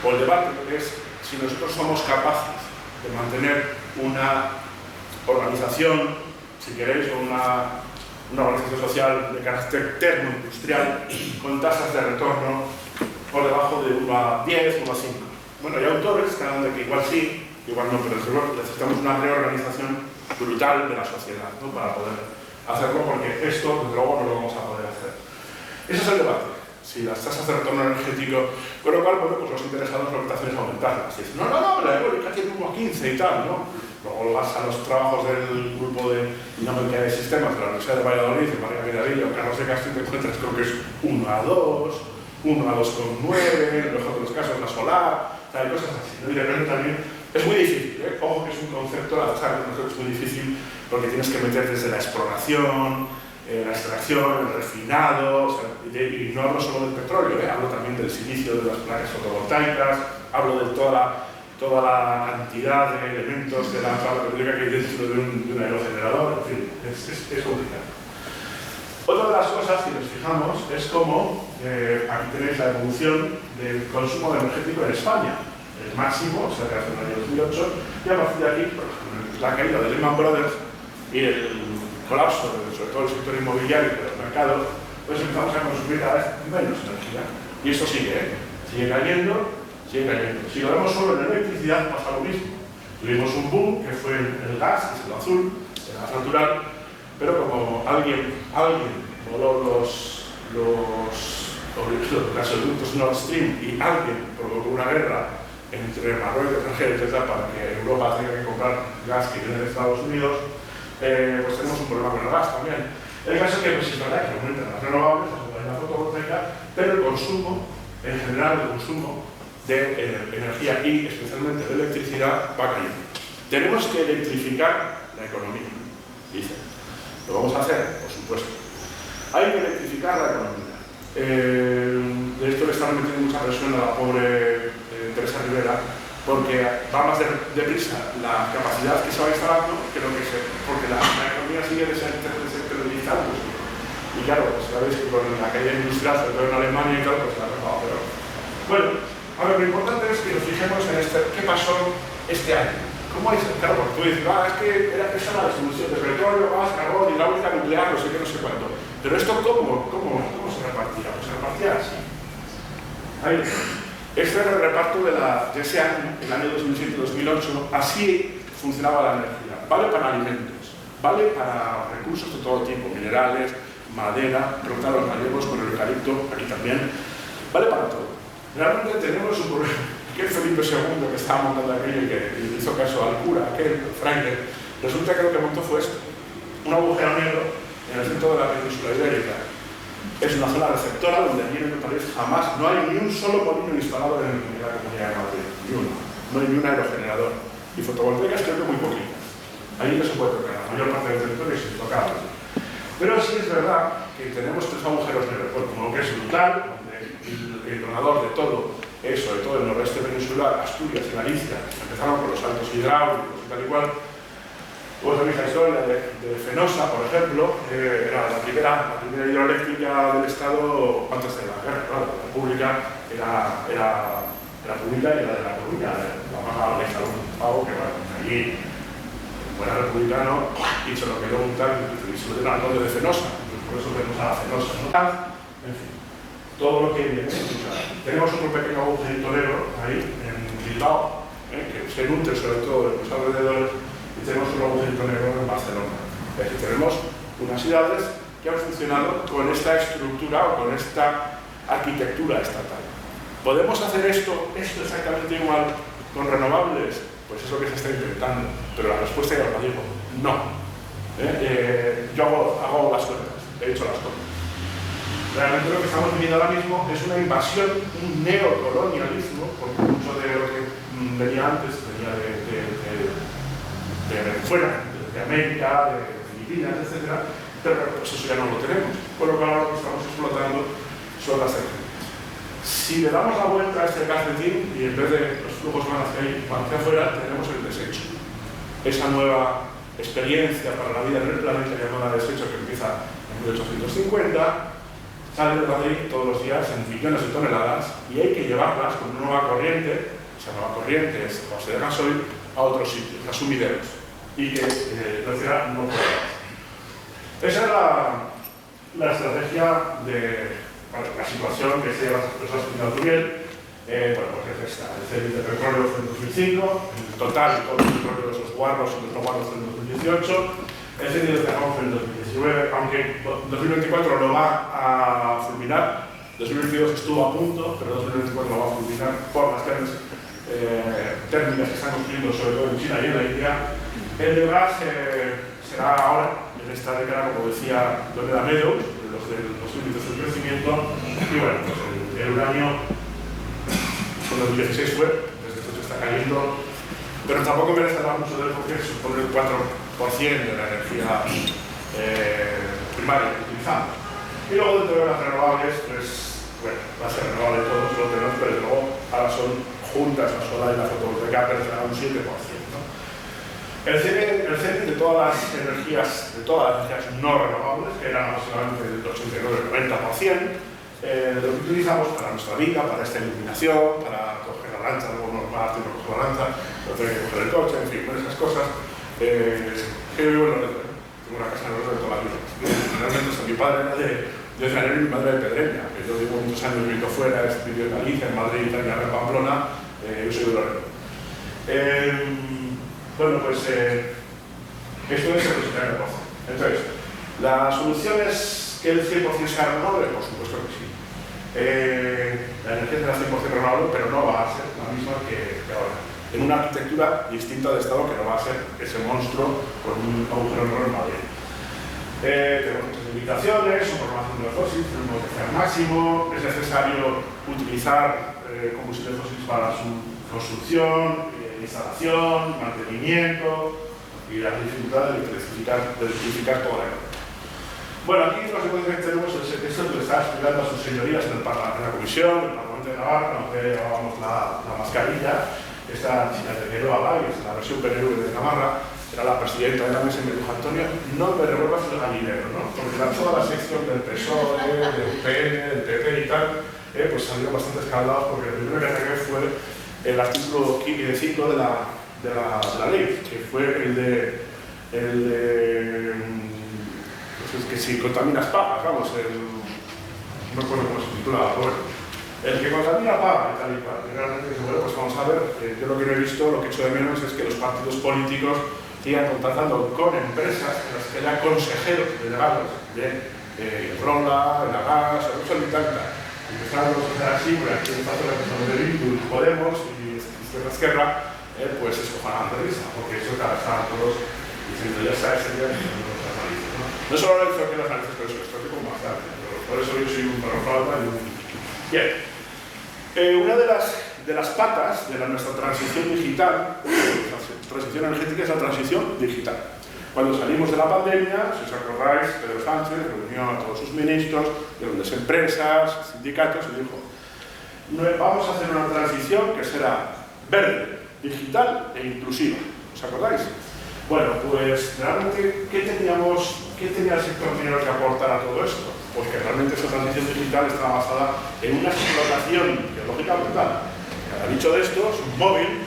D: o el debate es si nosotros somos capaces de mantener una organización, si queréis, o una organización social de carácter termoindustrial con tasas de retorno por debajo de 1 a 10, 1 a 5. Bueno, hay autores que hablan de que igual sí, igual no, pero desde luego necesitamos una reorganización brutal de la sociedad, ¿no?, para poder hacerlo, porque esto, desde luego, no lo vamos a poder hacer. Ese es el debate. Si las tasas de retorno energético, con lo cual, bueno, pues los interesados lo que hacen es aumentarlas. Y dicen, no, la eólica tiene 1 a 15 y tal, ¿no? Luego vas a los trabajos del grupo de dinámica de sistemas de la Universidad de Valladolid, de María Miradilla o Carlos de Castro, y te encuentras con que es 1 a 2, 1 a 2,9, en el mejor de los casos la solar, hay cosas así, ¿no? Y de repente también es muy difícil, ¿eh? Ojo que es un concepto, la tasa de retorno es muy difícil porque tienes que meter desde la exploración, la extracción, el refinado, o sea, y no hablo solo del petróleo, hablo también del silicio de las placas fotovoltaicas, hablo de toda la cantidad de elementos de la tabla periódica que hay dentro de un aerogenerador, en fin, es complicado. Otra de las cosas, si nos fijamos, es como, aquí tenéis la evolución del consumo energético en España, el máximo, o sea, que hace el año 2008, y a partir de aquí, la caída de Lehman Brothers y el colapso, sobre todo el sector inmobiliario y del mercado, pues empezamos a consumir cada vez menos energía. Y esto sigue cayendo. Si lo vemos solo en electricidad, pasa lo mismo. Tuvimos un boom, que fue el gas, que es el azul, el gas natural, pero como alguien voló los gasoductos Nord Stream y alguien provocó una guerra entre Marruecos y Argelia, etc., para que Europa tenga que comprar gas que viene de Estados Unidos, pues tenemos un problema con el gas también. El caso es que pues, es verdad que aumentan las renovables, la fotovoltaica, pero el consumo, en general el consumo de energía y especialmente de electricidad va cayendo. Tenemos que electrificar la economía, dicen. ¿Lo vamos a hacer? Por supuesto. Hay que electrificar la economía. De esto le están metiendo mucha presión a la pobre Teresa Rivera, porque va más deprisa la capacidad que se va instalando que lo que porque la economía sigue descentralizándose. Y claro, pues sabéis que con la caída industrial, sobre todo en Alemania y tal, pues la ha tocado peor. Bueno, a ver, lo importante es que nos fijemos en qué pasó este año. ¿Cómo es? Claro, porque tú dices, es que esa era la distribución de petróleo, gas, carbón, hidráulica, nuclear, no sé qué, no sé cuánto. Pero esto, ¿cómo se repartía? Pues se repartía así. Ahí. Este era el reparto de ese año, el año 2007-2008, así funcionaba la energía. Vale para alimentos, vale para recursos de todo tipo, minerales, madera, preguntar a los gallegos con el eucalipto, aquí también, vale para todo. Realmente tenemos un problema, que Felipe II, que estaba montando aquello y que hizo caso al cura, aquel, Franklin, resulta que lo que montó fue esto, un agujero negro en el centro de la península ibérica. Es una zona receptora donde allí en el país jamás, no hay ni un solo molino instalado en la Comunidad de Madrid, ni uno, no hay ni un aerogenerador. Y fotovoltaicas creo que muy poquitas. Allí no se puede tocar, la mayor parte del territorio es intocable. Pero sí es verdad que tenemos 3 agujeros negros, como que es brutal, el donador de todo, sobre todo el noroeste peninsular, Asturias y Galicia, empezaron con los saltos hidráulicos y tal y cual. Vos sabéis la historia de Fenosa, por ejemplo, era la primera hidroeléctrica del Estado antes de la guerra, claro, la pública era pública y era de la Coruña, la pagaba la Estado un pago que, bueno, allí, era republicano y se lo quedó montar y se lo dieron al conde de Fenosa, por eso vemos a la Fenosa, ¿no? En fin, todo lo que viene. Tenemos otro pequeño agujerito negro ahí, en Bilbao, que se nutre sobre todo de los alrededores, y tenemos un agujerito negro en Barcelona. Es decir, tenemos unas ciudades que han funcionado con esta estructura o con esta arquitectura estatal. ¿Podemos hacer esto exactamente igual con renovables? Pues es lo que se está intentando, pero la respuesta ya os la digo, no. Yo hago las cuentas, he hecho las cuentas. Realmente lo que estamos viviendo ahora mismo es una invasión, un neocolonialismo, porque mucho de lo que venía antes venía de fuera, de América, de Filipinas, etc. Pero pues eso ya no lo tenemos, por lo cual lo que estamos explotando son las energías. Si le damos la vuelta a este calcetín y en vez de los flujos van hacia afuera, tenemos el desecho. Esa nueva experiencia para la vida en el planeta llamada desecho, que empieza en 1850, sale de Madrid todos los días en millones de toneladas y hay que llevarlas con una nueva corriente, esa nueva corriente es a base de gasoil, a otros sitios, a sumideros, y que la ciudad no puede. Esa es la estrategia de la situación que se lleva las empresas Pinal Turiel. Bueno, pues es esta: el CNI de petróleo fue en 2005, el total de todos los petróleos, los guardos y los no guardos fue en 2018, el CNI de carbón fue en 2019, aunque 2024 lo va a fulminar. 2022 estuvo a punto, pero 2024 lo va a fulminar por las grandes térmicas que están construyendo, sobre todo en China y en la India. El de gas será ahora, en esta década, como decía Leoneda Meadows, los índices del crecimiento, y bueno, pues el uranio en 2016 fue, desde entonces está cayendo, pero tampoco merece hablar mucho de él porque supone el 4% de la energía primaria que utilizamos. Y luego dentro de las renovables, pues bueno, va a ser renovable todo, lo tenemos, pero luego ahora son juntas la solar y la fotovoltaica, pero será un 7%. ¿no? El CNI de todas las energías no renovables, que eran aproximadamente del 89-90%, lo que utilizamos para nuestra vida, para esta iluminación, para coger la lancha, luego no va a tener que coger la lancha, no tener que coger el coche, en fin, esas cosas. Que yo vivo en Loreto, tengo una casa en Loreto de toda la vida. Realmente, mi padre era de Zanero y mi madre de Pedreña, que yo vivo muchos años viviendo fuera, he vivido en Galicia, en Madrid, en Pamplona, yo soy de Loreto. Bueno, pues esto es el posicionar el pozo. Entonces, ¿la solución es que el 100% sea renovable? Por supuesto que sí. La energía será 100% renovable, pero no va a ser la misma que ahora. En una arquitectura distinta de Estado que no va a ser ese monstruo con un agujero negro en Madrid. Tenemos muchas limitaciones, son programación de fósiles, tenemos que hacer al máximo, es necesario utilizar combustibles fósiles para su construcción, instalación, mantenimiento y la dificultad de electrificar toda la economía. Bueno, aquí básicamente tenemos esto que está explicando a sus señorías en la comisión, en el Parlamento de Navarra, donde llevábamos la mascarilla. Esta chica de Neroa, que es la versión PNV de Navarra, era la presidenta de la mesa y me dijo: Antonio, no me revuelvas el gallinero, ¿no? Porque toda la sección del PSOE, del UPN, del PP y tal, pues salieron bastante escaldados porque el primero que ataqué fue el artículo 5 de la ley, que fue el de pues es que si contaminas pagas, vamos, no me acuerdo cómo se titula, bueno, el que contamina paga y tal y cual. Y realmente, bueno, pues vamos a ver, yo lo que no he visto, lo que echo de menos es que los partidos políticos sigan contactando con empresas en las que haya consejeros delegados de Iberdrola, de la gas, o de tanta. Empezamos a hacer así, porque aquí está toda la persona de Bildu, Podemos y Esquerra, pues escojan de risa, porque eso están todos diciendo: ya está, ese día no los analices, ¿no? No solo lo hizo que las analices, pero eso estoy como bastante. Por eso yo soy un perro y un... Bien. Una de las patas de nuestra transición digital, la transición energética, es la transición digital. Cuando salimos de la pandemia, si os acordáis, Pedro Sánchez reunió a todos sus ministros, de grandes empresas, sindicatos, y dijo: vamos a hacer una transición que será verde, digital e inclusiva. ¿Os acordáis? Bueno, pues realmente, ¿qué tenía el sector minero que aportar a todo esto? Pues que realmente esa transición digital está basada en una explotación geológica brutal. Cada bicho de estos, un móvil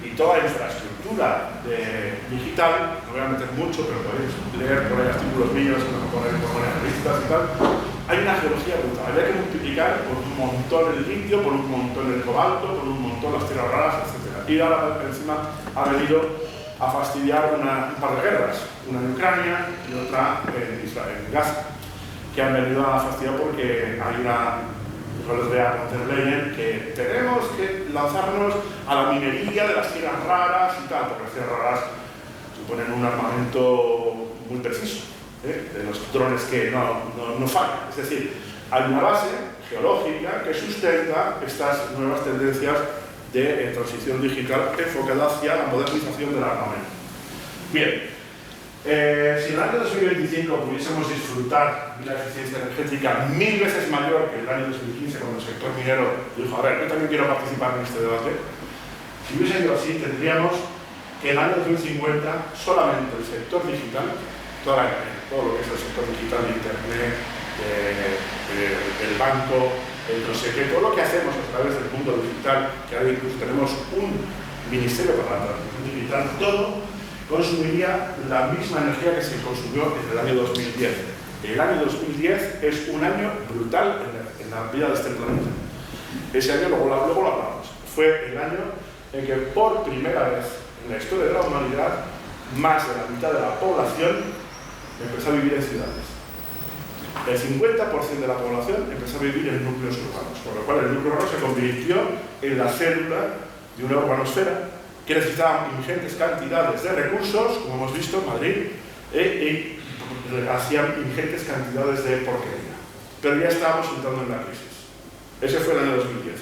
D: y toda la infraestructura digital, no voy a meter mucho, pero podéis leer por ahí artículos míos, por revistas y tal. Hay una geología brutal. Habría que multiplicar por un montón el litio, por un montón el cobalto, por un montón las tierras raras, etc. Y ahora encima ha venido a fastidiar un par de guerras, una en Ucrania y otra en Israel, en Gaza, que han venido a fastidiar porque hay una, yo les voy a contar que tenemos que lanzarnos a la minería de las tierras raras y tal, porque las tierras raras suponen un armamento muy preciso, de los drones que no fallan. Es decir, hay una base geológica que sustenta estas nuevas tendencias de transición digital enfocada hacia la modernización del armamento. Bien, si en el año 2025 pudiésemos disfrutar de una eficiencia energética 1000 veces mayor que el año 2015, cuando el sector minero dijo: a ver, yo también quiero participar en este debate, si hubiese ido así, tendríamos que en el año 2050 solamente el sector digital, todo lo que es el sector digital de Internet, el banco, no sé qué, todo lo que hacemos a través del mundo digital, que ahora incluso tenemos un ministerio para la transición digital, todo consumiría la misma energía que se consumió en el año 2010. El año 2010 es un año brutal en la vida de este planeta. Ese año, luego lo hablamos, fue el año en que por primera vez en la historia de la humanidad más de la mitad de la población empezó a vivir en ciudades. El 50% de la población empezó a vivir en núcleos urbanos, por lo cual el núcleo urbano se convirtió en la célula de una urbanosfera que necesitaba ingentes cantidades de recursos, como hemos visto en Madrid, y hacían ingentes cantidades de porquería. Pero ya estábamos entrando en la crisis. Ese fue el año 2010.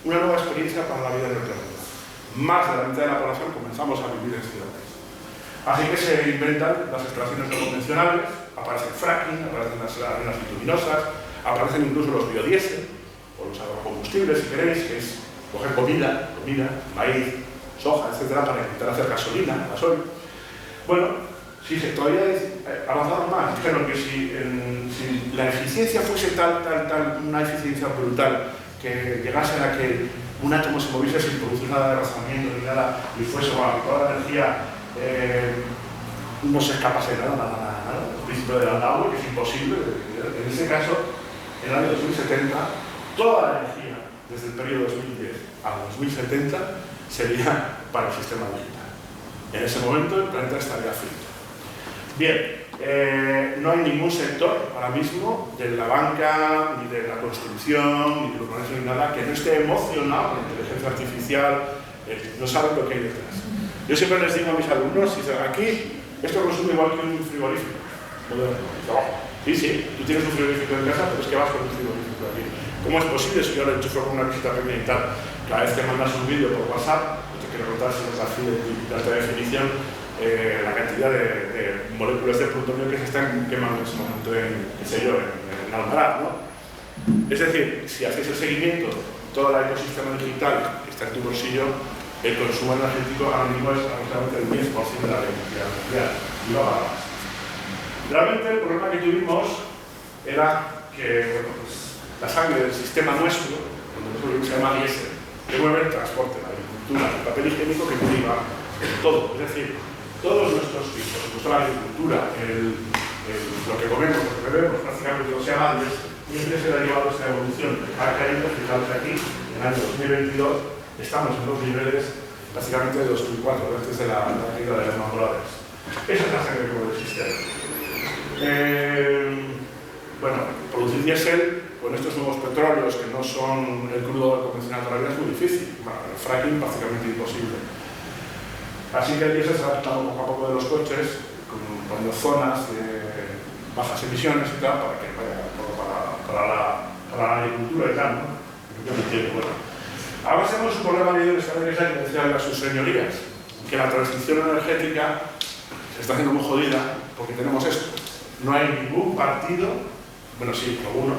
D: Una nueva experiencia para la vida en el planeta. Más de la mitad de la población comenzamos a vivir en ciudades. Así que se inventan las extracciones no convencionales, aparece el fracking, aparecen las arenas bituminosas, aparecen incluso los biodiesel, o los agrocombustibles, si queréis, que es coger comida, maíz, soja, etcétera, para intentar hacer gasolina, gasoil. Bueno, si todavía avanzamos más, dijeron que si la eficiencia fuese tal, una eficiencia brutal, que llegase a que un átomo se moviese sin producir nada de rozamiento ni nada, y fuese toda la energía no se escapase de nada, el principio del Landau, que es imposible. En ese caso, en el año 2070, toda la energía, desde el periodo 2010 a 2070, sería para el sistema digital. En ese momento el planeta estaría frito. Bien, no hay ningún sector ahora mismo de la banca, ni de la construcción, ni del urbanismo, ni nada, que no esté emocionado con la inteligencia artificial, no saben lo que hay detrás. Yo siempre les digo a mis alumnos, aquí esto consume igual que un frigorífico. Sí, tú tienes un frigorífico en casa, pero es que vas con un frigorífico aquí. ¿Cómo es posible si yo lo enchufo con una visita pequeña y tal? Cada vez que mandas un vídeo por WhatsApp, te quiero contar si es así de alta definición, la cantidad de moléculas de plutonio que se están quemando en ese momento en Almaraz, ¿no? Es decir, si haces el seguimiento, todo el ecosistema digital que está en tu bolsillo, el consumo energético ahora mismo es aproximadamente el 10% de la electricidad nuclear, y va a más. Realmente el problema que tuvimos era que la sangre del sistema nuestro, cuando se llama diésel, que mueve el transporte, la agricultura, el papel higiénico que deriva todo, es decir, todos nuestros fijos, incluso la agricultura, lo que comemos, lo que bebemos, prácticamente todo se llama diésel, y siempre se ha derivado esta evolución. Ha caído, fijaos aquí, en el año 2022, estamos en los niveles básicamente de 2004, antes de la caída de las Lehman. Esa es la sangre que mueve el sistema. Bueno, producir diésel con estos nuevos petróleos que no son el crudo convencional de la vida es muy difícil. Bueno, el fracking prácticamente imposible. Así que el diésel se ha adaptado poco a poco de los coches, poniendo zonas de bajas emisiones y tal, para la agricultura y tal, ¿no? Yo me entiendo, bueno. Ahora tenemos un problema de que decían a sus señorías, que la transición energética se está haciendo muy jodida porque tenemos esto. No hay ningún partido, bueno sí, alguno,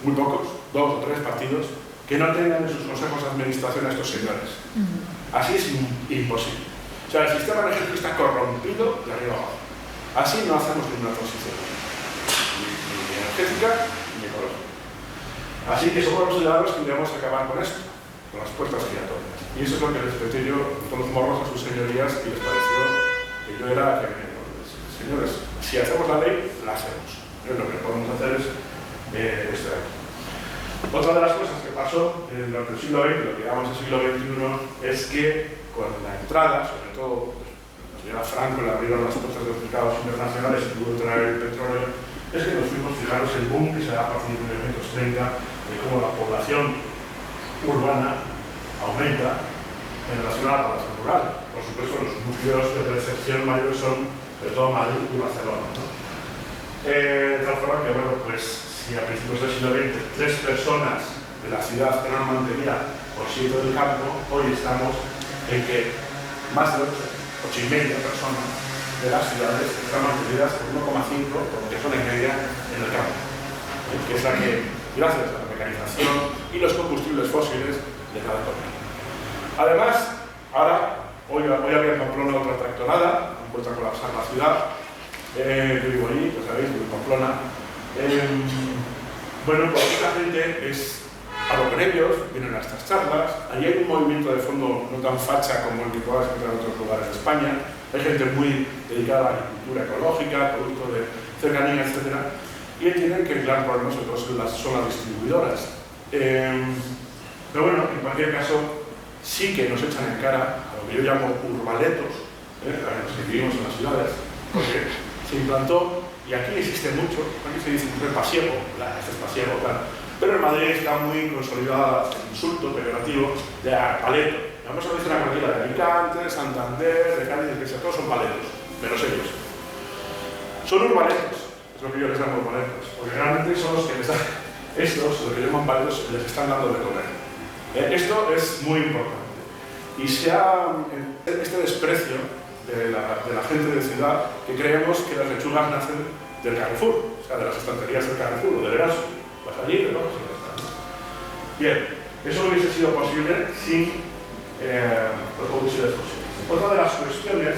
D: muy pocos, 2 o 3 partidos, que no tengan en sus consejos de administración a estos señores. Así es imposible. O sea, el sistema energético está corrompido de arriba abajo. Así no hacemos ninguna transición, ni energética ni ecológica. Así que somos los ciudadanos que debemos acabar con esto, con las puertas giratorias. Y eso es lo que les peté yo con los morros a sus señorías y les pareció que yo era que, señores, si hacemos la ley, la hacemos. Lo que podemos hacer es esto de aquí. Otra de las cosas que pasó durante el siglo XX, lo que llamamos el siglo XXI, es que con la entrada, sobre todo, la señora Franco le abrieron las puertas de los mercados internacionales y pudo traer el petróleo, es que nos fuimos, fijaros, el boom que se da a partir de 1930, de cómo la población urbana aumenta en relación a la población rural. Por supuesto, los núcleos de percepción mayores son, sobre todo, Madrid y Barcelona, ¿no? De tal forma que, bueno, pues, si a principios del siglo XX 3 personas de la ciudad eran mantenidas por 7 del campo, hoy estamos en que más de 8,5 personas de las ciudades están mantenidas por 1,5, porque son en media en el campo, que es la que, gracias a la mecanización y los combustibles fósiles, le da economía. Además, hoy había en Pamplona otra tractorada, han vuelto a colapsar la ciudad. Yo vivo allí, pues sabéis, vivo en Pamplona. Bueno, pues esta gente es hablo con ellos, vienen a estas charlas. Ahí hay un movimiento de fondo no tan facha como el que puedas encontrar en otros lugares de España. Hay gente muy dedicada a la agricultura ecológica, producto de cercanía, etc. Y entienden que el gran problema sobre todo son las distribuidoras. Pero bueno, en cualquier caso, sí que nos echan en cara a lo que yo llamo urbaletos, a los que vivimos en las ciudades, porque se implantó, y aquí existe mucho, aquí se dice el pasiego, este es pasiego, claro, pero en Madrid está muy consolidado el insulto peyorativo de paleto. Vamos a decir a cualquiera de Alicante, de Santander, de Cádiz, que sea, todos son paletos, menos ellos. Son urbaletos, es lo que yo les llamo urbaletos, porque realmente son los que les dan, estos, los que llaman paletos, les están dando de comer. Esto es muy importante. Y este desprecio de la gente de ciudad, que creemos que las lechugas nacen del Carrefour, o sea, de las estanterías del Carrefour o del Eraso. Vas allí, ¿no? Bien, eso no hubiese sido posible sin los combustibles fósiles. Otra de las cuestiones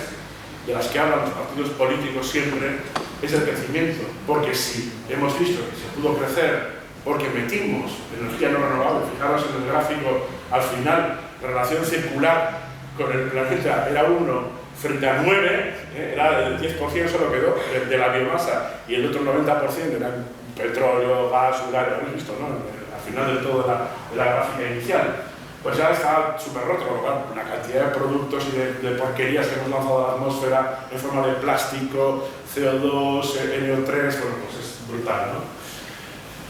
D: de las que hablan los partidos políticos siempre es el crecimiento, porque si hemos visto que se pudo crecer porque metimos energía no renovable, fijaros en el gráfico, al final la relación circular con el planeta era 1 frente a 9, era el 10% solo quedó de la biomasa y el otro 90% era petróleo, gas, uranio, habéis visto, ¿no? Al final del todo de la gráfica inicial. Pues ya está súper roto, con lo cual la cantidad de productos y de porquerías que hemos lanzado a la atmósfera en forma de plástico, CO2, NO3, bueno, pues es brutal, ¿no?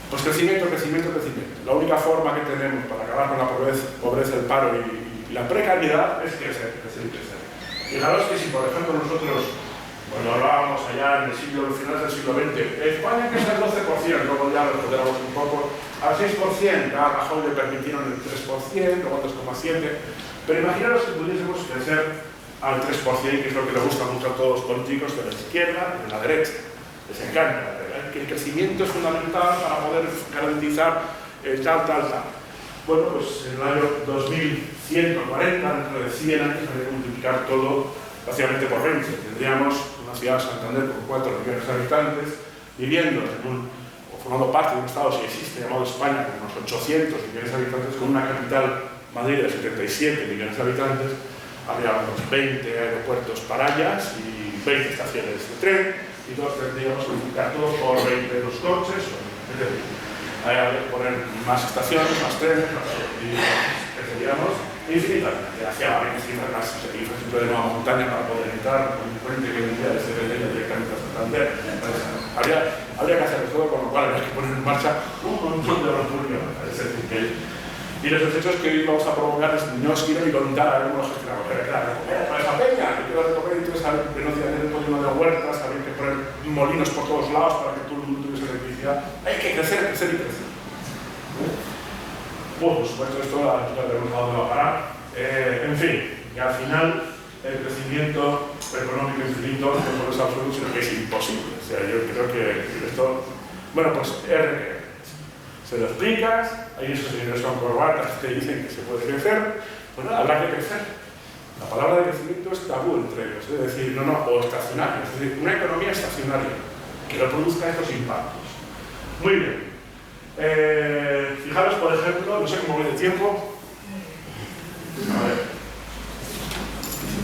D: Pues crecimiento, crecimiento, crecimiento. La única forma que tenemos para acabar con la pobreza, el paro y la precariedad es crecer, crecer y crecer. Fijaros que si, por ejemplo, nosotros, cuando hablábamos allá en el finales del siglo XX, España que es el 12%, luego ya lo recuperamos un poco, al 6%, a Rajoy le permitieron el 3%, luego el 3,7%, pero imaginaros que pudiésemos crecer al 3%, que es lo que le gusta mucho a todos los políticos de la izquierda y de la derecha. Les encanta, que el crecimiento es fundamental para poder garantizar tal. Bueno, pues en el año 2140, dentro de 100 años, habría que multiplicar todo básicamente por 20. Tendríamos una ciudad de Santander con 4 millones de habitantes, viviendo o formando parte de un estado, si existe, llamado España, con unos 800 millones de habitantes, con una capital, Madrid, de 77 millones de habitantes. Habría unos 20 aeropuertos parallas y 20 estaciones de tren, y todos tendríamos que multiplicar todo por 20 los coches, hay que poner más estaciones, más trenes, y creceríamos infinitamente hacia más infraestructura de nueva montaña para poder entrar con un puente que vendría desde Belén directamente a Santander. Habría que hacer todo, con lo cual habría que poner en marcha un montón de reunión. Y los efectos que hoy vamos a provocar es, no os quiero ni contar a algunos gestionamos, pero claro, para esa peña, que quiero recoger, entonces saber que no tiene un polígono de huertas, saber que poner molinos por todos lados para que todo el mundo tuviese electricidad. Hay que crecer, crecer y crecer. Por supuesto, esto la tenemos dado de la parar. En fin, y al final el crecimiento económico infinito no solo es absoluto, sino que es imposible. O sea, yo creo que esto, bueno, pues se lo explicas, hay esos señores con corbatas que dicen que se puede crecer, pues nada, habrá que crecer. La palabra de crecimiento es tabú entre ellos, es decir, o estacionario, es decir, una economía estacionaria que no produzca estos impactos. Muy bien. Fijaros, por ejemplo, no sé cómo voy de tiempo. A ver.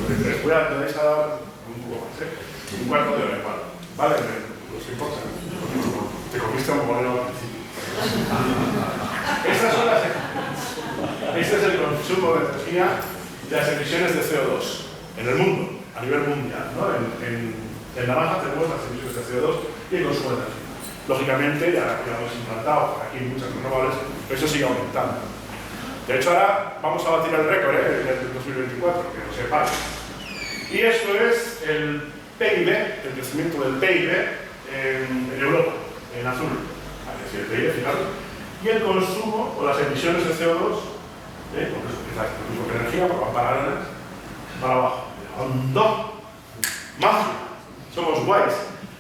D: Me vais a dar un poco más, un cuarto de hora igual. Vale, ¿os importa? Te comiste un bolero al principio. Este es el consumo de energía de las emisiones de CO2 en el mundo, a nivel mundial, ¿no? En naranja tenemos las emisiones de CO2 y el consumo de energía. Lógicamente, ya hemos implantado por aquí muchas renovables, pero eso sigue aumentando. De hecho, ahora vamos a batir el récord del 2024, que lo sepáis. Y esto es el PIB, el crecimiento del PIB en Europa, en azul. El PIB, fijaros. Y el consumo o las emisiones de CO2, porque la energía van paralelas para abajo. ¡Hondo! ¡Magia! Somos guays.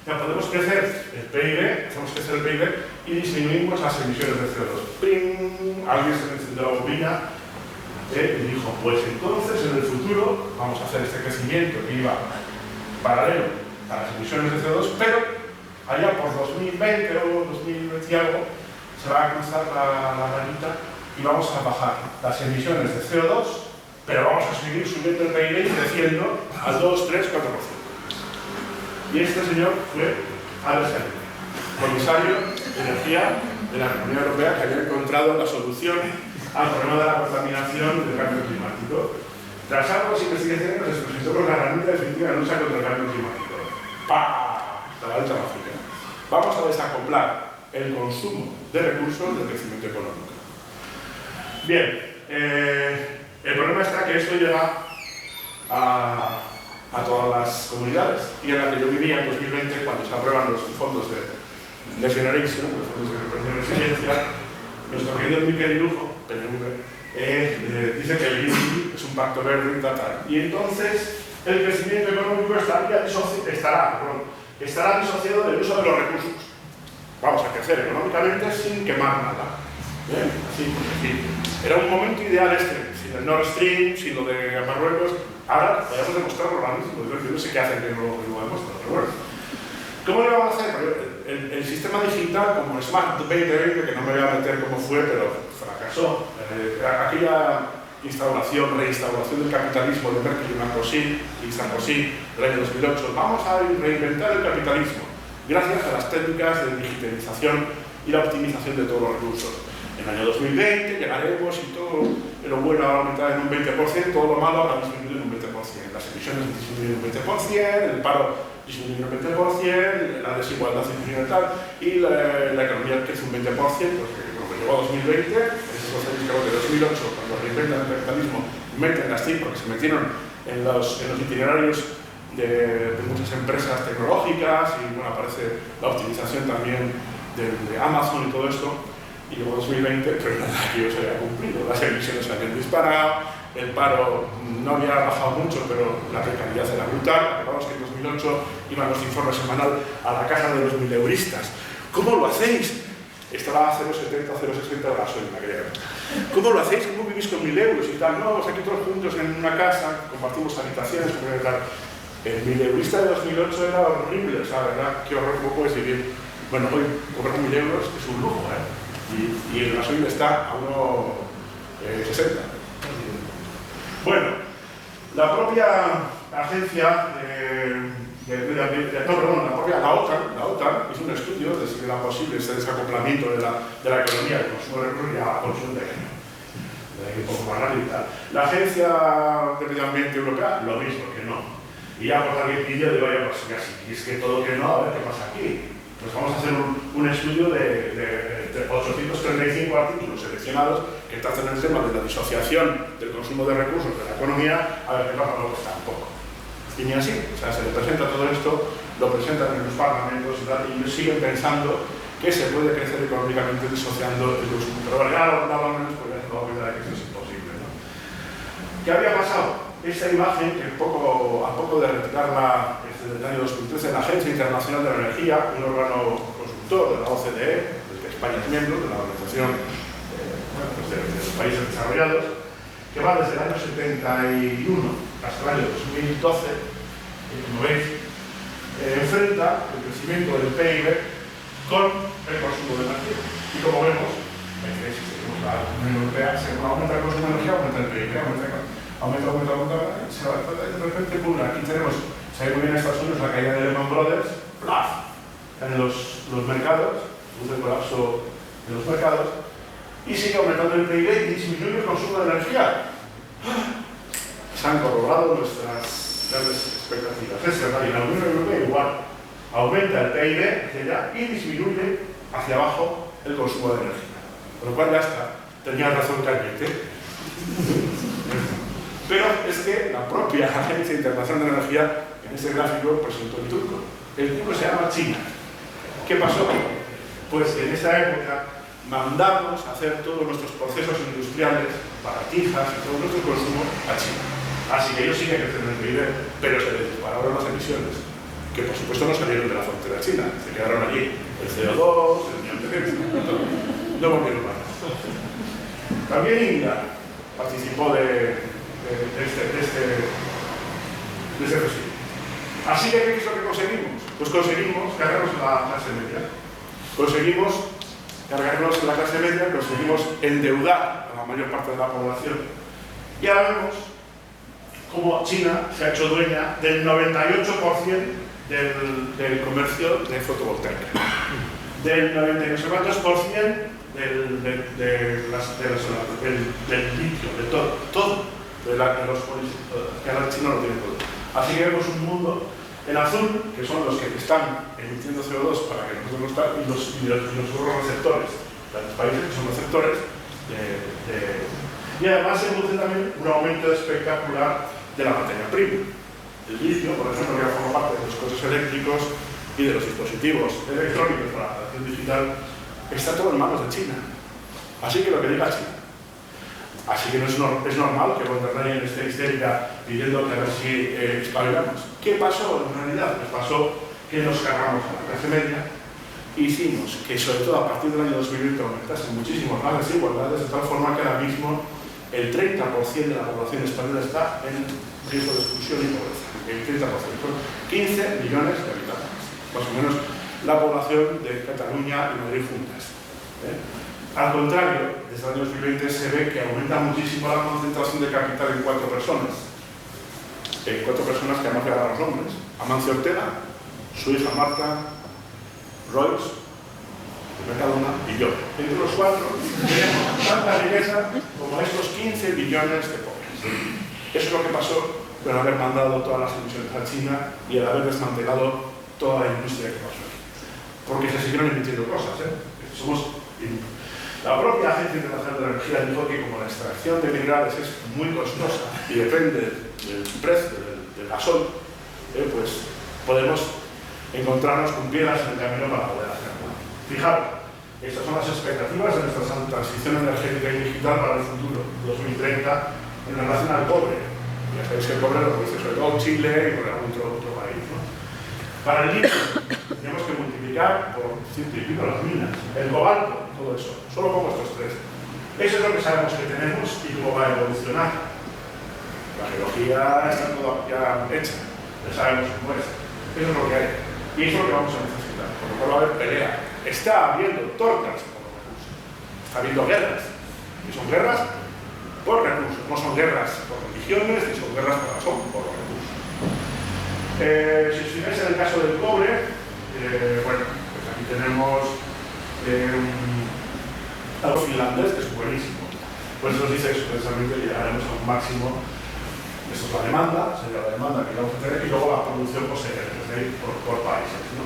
D: Ya podemos crecer el PIB, hacemos crecer el PIB y disminuimos las emisiones de CO2. ¡Ping! Alguien se encendió la bombilla y dijo, pues entonces en el futuro vamos a hacer este crecimiento que iba paralelo a las emisiones de CO2, pero allá por 2020 o 2020 y algo se va a cruzar la rayita y vamos a bajar las emisiones de CO2, pero vamos a seguir subiendo el PIB y creciendo al 2, 3, 4%. Y este señor fue Albert Einstein, comisario de Energía de la Unión Europea, que había encontrado la solución al problema de la contaminación y del cambio climático. Tras años de investigaciones, nos presentó con la herramienta definitiva de lucha contra el cambio climático. ¡Pah! La alta mágica. Vamos a desacoplar el consumo de recursos del crecimiento económico. Bien, el problema está que esto llega a todas las comunidades, y en la que yo vivía en 2020, cuando se aprueban los fondos de Next Generation, los fondos de recuperación y resiliencia, nuestro querido Miquel Irujo, dice que el INI es un pacto verde y tal. Y entonces el crecimiento económico estará disociado del uso de los recursos. Vamos a crecer económicamente sin quemar nada. ¿Bien? Así, era un momento ideal este, sin el Nord Stream, sin lo de Marruecos. Ahora podemos demostrarlo ahora mismo. Yo no sé qué hacen que no lo demuestran, pero bueno. ¿Cómo lo vamos a hacer? El sistema digital, como Smart 2020, que no me voy a meter cómo fue, pero fracasó. Aquella reinstauración del capitalismo de Merkel y Sarkozy del año 2008. Vamos a reinventar el capitalismo gracias a las técnicas de digitalización y la optimización de todos los recursos. En el año 2020 llegaremos y todo lo bueno va a aumentar en un 20%, todo lo malo habrá disminuido en un 20%. Las emisiones disminuyen en un 20%, el paro disminuye en un 20%, la desigualdad disminuye tal, y la economía crece un 20%, porque como llegó a 2020, esos socialistas de 2008, cuando reinventan el capitalismo, meten las TIC, porque se metieron en los itinerarios de muchas empresas tecnológicas, y bueno, aparece la optimización también de Amazon y todo esto. Y luego 2020, pero nada que se había cumplido. Las emisiones se habían disparado, el paro no había bajado mucho, pero la precariedad era brutal. Recordamos que en 2008 iban los informes semanal a la casa de los mileuristas. ¿Cómo lo hacéis? Estaba a 0,70, 0,60 la gasolina, creo. ¿Cómo lo hacéis? ¿Cómo vivís con 1.000 euros y tal? No, pues aquí todos juntos en una casa, compartimos habitaciones, tal. El mileurista de 2008 era horrible, o sea, ¿verdad? Qué horror, ¿cómo puedes vivir? Bueno, hoy cobrar 1.000 euros es un lujo, ¿eh? Y el gasolina está a 1,60. Bueno, la propia agencia la OTAN hizo un estudio de si era posible este desacoplamiento de la economía del consumo de recursos y la consumo de poco más rápido y tal. La Agencia de Medio Ambiente Europea, lo mismo, que no. Y ya por alguien pidió de vaya, pues casi, es que todo que no, a ver qué pasa aquí. Pues vamos a hacer un estudio de 835 artículos seleccionados que tratan el tema de la disociación del consumo de recursos de la economía, a ver qué pasa, no está un poco. Y ni así, o sea, se le presenta todo esto, lo presentan en los parlamentos y tal, y ellos siguen pensando que se puede crecer económicamente disociando el consumo. Pero bueno, ya lo menos porque ya se da que eso es imposible, ¿no? ¿Qué había pasado? Esta imagen, que a poco de retirarla desde el año 2013, la Agencia Internacional de la Energía, un órgano consultor de la OCDE, del que España es miembro, de la Organización de los Países Desarrollados, que va desde el año 71 hasta el año 2012, y como veis, enfrenta el crecimiento del PIB con el consumo de energía. Y como vemos, si seguimos la Unión Europea, según aumenta el consumo de energía, aumenta el PIB, aumenta, de repente, pum, aquí tenemos, se ve muy bien en Estados Unidos la caída de Lehman Brothers, ¡plaf! En los mercados, produce el colapso de los mercados, y sigue aumentando el PIB y disminuye el consumo de energía. Se han corroborado nuestras grandes expectativas. Es verdad, y en la Unión Europea igual, aumenta el PIB hacia allá y disminuye hacia abajo el consumo de energía. Por lo cual ya está, tenía razón Cañete. Pero es que la propia Agencia Internacional de Energía en este gráfico presentó el truco. El truco se llama China. ¿Qué pasó? Pues en esa época mandamos a hacer todos nuestros procesos industriales, baratijas y todo nuestro consumo a China. Así que ellos siguen creciendo en el PIB, pero se les dispararon las emisiones, que por supuesto no salieron de la frontera china, se quedaron allí. El CO2, el dióxido, no volvieron más. También India participó de este festival. Así que, ¿qué es lo que conseguimos? Pues conseguimos cargarnos la clase media. Conseguimos cargarnos la clase media, conseguimos endeudar a la mayor parte de la población. Y ahora vemos cómo China se ha hecho dueña del 98% del comercio de fotovoltaica, del 98% del litio, de todo, de los que ahora China lo tiene todo. Así que vemos un mundo en azul, que son los que están emitiendo CO2 para que nosotros no estén, y los otros receptores, los países que son receptores y además se produce también un aumento espectacular de la materia prima. El litio, por ejemplo, que forma parte de los coches eléctricos y de los dispositivos electrónicos para la adaptación digital, está todo en manos de China. Así que lo que diga China. Así que no es normal que von der Leyen esté histérica pidiendo que a ver si espabilamos. ¿Qué pasó en realidad? Pues pasó que nos cargamos a la clase media e hicimos que, sobre todo a partir del año 2020, aumentasen muchísimo las desigualdades, de tal forma que ahora mismo el 30% de la población española está en riesgo de exclusión y pobreza. El 30%, son 15 millones de habitantes, más o menos la población de Cataluña y Madrid juntas. Al contrario, desde el año 2020 se ve que aumenta muchísimo la concentración de capital en 4 personas. En 4 personas que además llevan los nombres: Amancio Ortega, su hija Marta, Royce, Mercadona y yo. Entre los 4 tenemos tanta riqueza como estos 15 billones de pobres. Eso es lo que pasó con haber mandado todas las emisiones a China y el haber desmantelado toda la industria que pasó aquí. Porque se siguieron emitiendo cosas, La propia Agencia Internacional de la Energía dijo que como la extracción de minerales es muy costosa y depende del precio del gasol, pues podemos encontrarnos con piedras en el camino para poder hacerlo. Fijaros, estas son las expectativas de nuestra transición energética y digital para el futuro, 2030, en relación al cobre. Ya sabéis que el cobre lo produce sobre todo Chile y por algún otro país, ¿no? Para el litio, tenemos que multiplicar por 100 y pico las minas, el cobalto, todo eso. Solo pongo estos 3. Eso es lo que sabemos que tenemos y cómo va a evolucionar. La geología está toda ya hecha, ya sabemos cómo es. Eso es lo que hay. Y eso es lo que vamos a necesitar. Por lo cual va a haber pelea. Está habiendo tortas por los recursos. Está habiendo guerras. Y son guerras por recursos. No son guerras por religiones, ni son guerras por razón, por los recursos. Si os fijáis en el caso del cobre, bueno, pues aquí tenemos algo finlandés que es buenísimo. Pues nos dice eso, precisamente llegaremos a un máximo. Esto es la demanda, sería la demanda que vamos a tener, y luego la producción pues, por países, ¿no?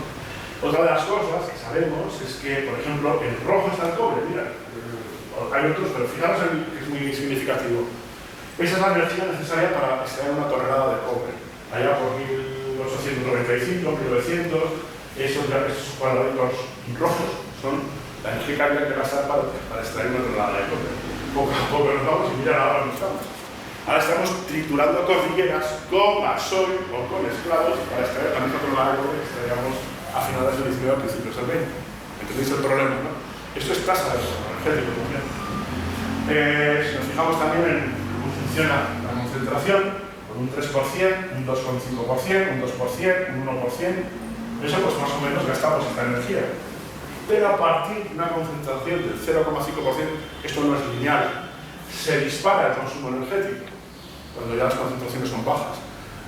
D: Otra de las cosas que sabemos es que, por ejemplo, en rojo está el cobre, mira, hay otros, pero fijaros en que es muy significativo. Esa es la energía necesaria para extraer una tonelada de cobre. Allá por 1895, 1900, esos cuadraditos rojos son la energía que había que gastar para extraer una tonelada de cobre. Poco a poco nos vamos y mirar ahora dónde estamos. Ahora estamos triturando cordilleras con gasoil o con esclavos para extraer la misma tonelada de cobre que extraíamos a finales del 19 a principios del 20. ¿Entendéis el problema, no? Esto es tasa de energético también. Si nos fijamos también en cómo funciona la concentración, con un 3%, un 2,5%, un 2%, un 1%, eso pues más o menos gastamos esta energía. Pero a partir de una concentración del 0,5%, esto no es lineal, se dispara el consumo energético cuando ya las concentraciones son bajas.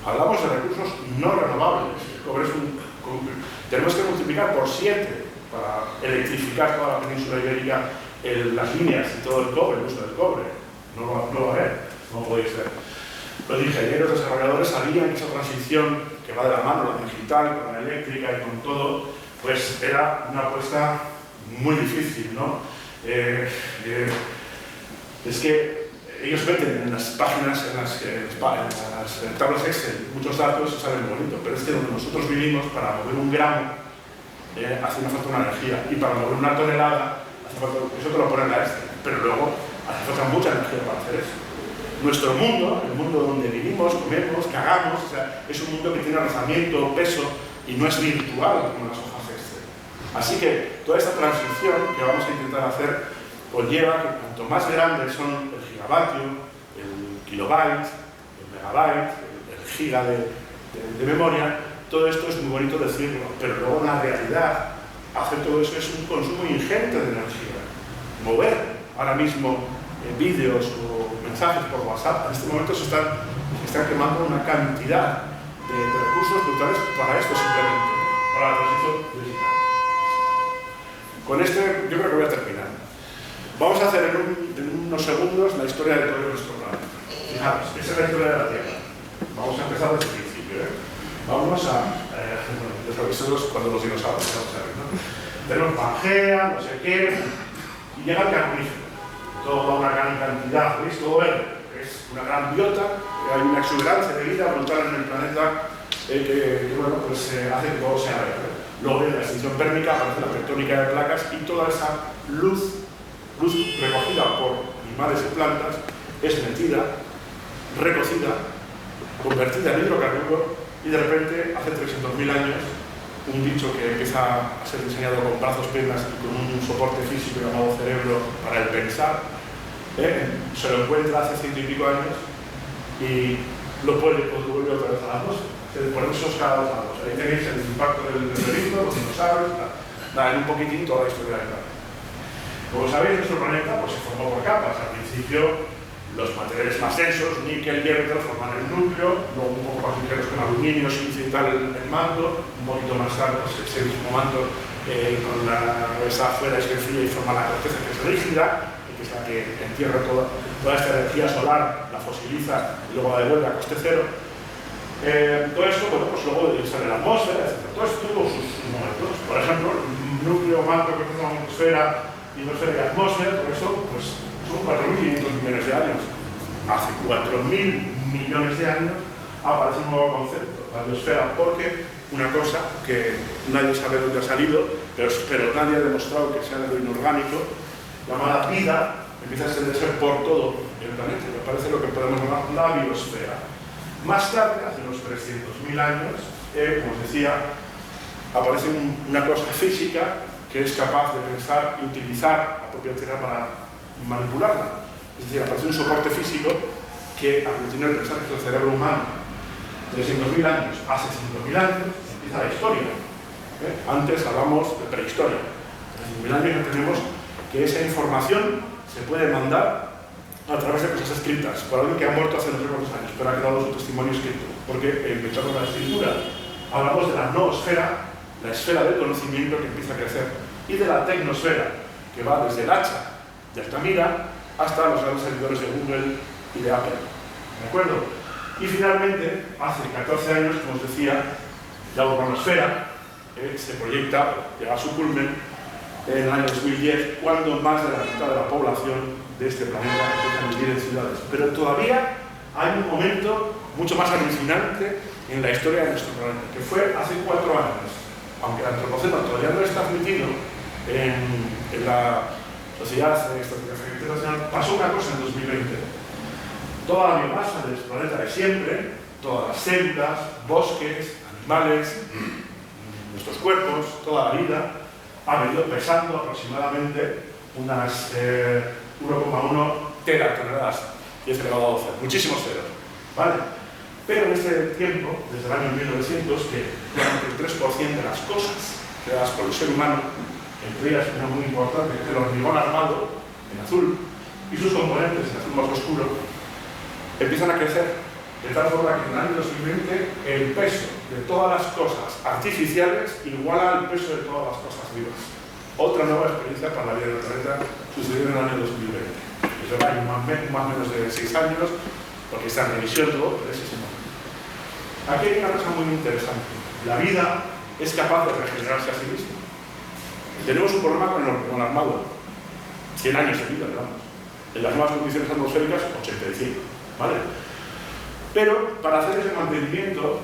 D: Hablamos de recursos no renovables. El cobre es tenemos que multiplicar por 7 para electrificar toda la península ibérica, las líneas y todo el cobre, el uso del cobre. No va a haber, no podéis ser. Los ingenieros desarrolladores sabían que esa transición que va de la mano, la digital, con la eléctrica y con todo, pues era una apuesta muy difícil, ¿no? Es que ellos meten en las páginas, en las tablas Excel, muchos datos y salen bonito, pero es que donde nosotros vivimos, para mover un gramo, hace una falta una energía, y para mover una tonelada, hace falta, eso te lo pone en la Excel, pero luego hace falta mucha energía para hacer eso. Nuestro mundo, el mundo donde vivimos, comemos, cagamos, o sea, es un mundo que tiene rozamiento, peso, y no es virtual como las hojas Excel. Así que toda esta transición que vamos a intentar hacer conlleva que cuanto más grandes son el gigavatio, el kilobyte, el megabyte, el giga de memoria, todo esto es muy bonito decirlo, pero luego en la realidad hacer todo eso es un consumo ingente de energía. Mover ahora mismo vídeos o mensajes por WhatsApp, en este momento se están quemando una cantidad de recursos brutales para esto simplemente, ¿no? Para la transición digital. Con este yo creo que voy a terminar. Vamos a hacer en unos segundos la historia de todo nuestro planeta. Fijaros, esa es la historia de la Tierra. Vamos a empezar desde el principio, ¿eh? Vámonos a los episodios cuando los dinosaurios, vamos a ver, ¿no? Tenemos Pangea, no sé qué, y llega el Carbonífero. Toda una gran cantidad, ¿veis? Todo verde. Es una gran biota, hay una exuberancia de vida brutal en el planeta que bueno, pues, hace que todo sea verde. Luego viene la extinción térmica, aparece la tectónica de placas y toda esa luz recogida por animales y plantas es metida, recocida, convertida en hidrocarburo y de repente, hace 300.000 años, un bicho que empieza a ser diseñado con brazos, piernas y con un soporte físico llamado cerebro para el pensar, se lo encuentra hace 100 y pico años y lo vuelve otra vez a la atmósfera. Por eso es cada 2 años. Ahí tenéis el impacto del meteorito, los dinosaurios, en un poquitín toda la historia del planeta. Como sabéis, nuestro planeta pues, se formó por capas. Al principio, los materiales más densos, níquel, hierro, forman el núcleo, luego un poco más ligeros con aluminio, silicio y tal el manto, un poquito más tarde pues, ese mismo manto con la esa afuera es que fría y forma la corteza que es rígida, que es la que entierra toda esta energía solar, la fosiliza y luego la devuelve a coste cero. Todo esto, bueno, pues luego sale la atmósfera, etc. Todo esto tuvo sus momentos. Por ejemplo, el núcleo, manto, corteza, atmosfera, hidrosfera y atmósfera, por eso, pues son 4.500 millones de años. Hace 4.000 millones de años aparece un nuevo concepto, la biosfera, porque una cosa que nadie sabe dónde ha salido, pero nadie ha demostrado que sea de lo inorgánico, llamada vida, empieza a extenderse por todo el planeta. Me parece lo que podemos llamar la biosfera. Más tarde, hace unos 300.000 años, como os decía, aparece una cosa física que es capaz de pensar y utilizar la propia Tierra para manipularla. Es decir, aparece un soporte físico que aglutina el pensar, que es el cerebro humano. 300.000 años, hace 5.000 años, empieza la historia. Antes hablamos de prehistoria. Hace 5.000 años ya tenemos que esa información se puede mandar a través de cosas escritas, por alguien que ha muerto hace no sé cuántos años, pero ha quedado su testimonio escrito, porque inventamos la escritura. Hablamos de la noosfera, la esfera del conocimiento que empieza a crecer, y de la tecnosfera, que va desde el hacha de Altamira hasta los grandes servidores de Google y de Apple. ¿De acuerdo? Y finalmente, hace 14 años, como os decía, la urbanosfera se proyecta, llega a su culmen en el año 2010, cuando más de la mitad de la población de este planeta empieza a vivir en ciudades. Pero todavía hay un momento mucho más alucinante en la historia de nuestro planeta, que fue hace 4 años. Aunque el antropoceno todavía no está admitido en la Sociedad Estratigrafía Internacional, pasó una cosa en 2020. Toda la biomasa del planeta de siempre, todas las células, bosques, animales, nuestros cuerpos, toda la vida, ha venido pesando aproximadamente unas 1,1 teratoneladas, 10 elevado a 12, muchísimos ceros, ¿vale? Pero en este tiempo, desde el año 1900, que durante el 3% de las cosas creadas por el ser humano, entre ellas una muy importante, que es el hormigón armado, en azul, y sus componentes, en azul más oscuro, empiezan a crecer, de tal forma que en el año 2020 el peso de todas las cosas artificiales iguala al peso de todas las cosas vivas. Otra nueva experiencia para la vida del planeta sucedió en el año 2020. Eso hay más o menos de 6 años, porque está en revisión todo, pero es ese momento. Aquí hay una cosa muy interesante. La vida es capaz de regenerarse a sí misma. Tenemos un problema con el hormigón armado. 100 años de vida, digamos. En las nuevas condiciones atmosféricas, 85. ¿Vale? Pero para hacer ese mantenimiento,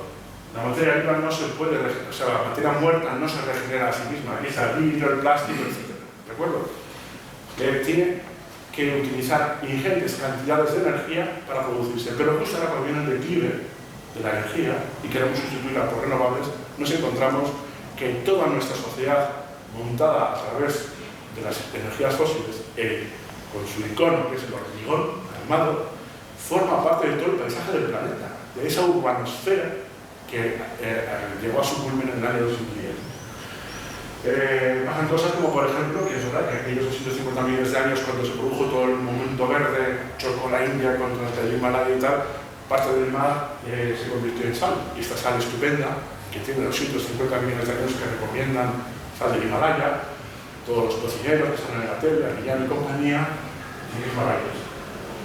D: la materia viva no se puede regenerar, o sea, la materia muerta no se regenera a sí misma, es el vidrio, el plástico, etc. ¿De acuerdo? Tiene que utilizar ingentes cantidades de energía para producirse, pero justo ahora cuando viene el declive de la energía y queremos sustituirla por renovables, nos encontramos que toda nuestra sociedad, montada a través de las energías fósiles, con su icono, que es el hormigón armado, forma parte de todo el paisaje del planeta, de esa urbanosfera que llegó a su culmen en el año 2010. Pasan cosas como, por ejemplo, que es verdad que aquellos 250 millones de años, cuando se produjo todo el movimiento verde, chocó la India contra el Himalaya y tal, parte del mar se convirtió en sal. Y esta sal estupenda, que tiene 250 millones de años, que recomiendan sal del Himalaya, todos los cocineros que están en la tele, Guillán y compañía, y es maravilloso.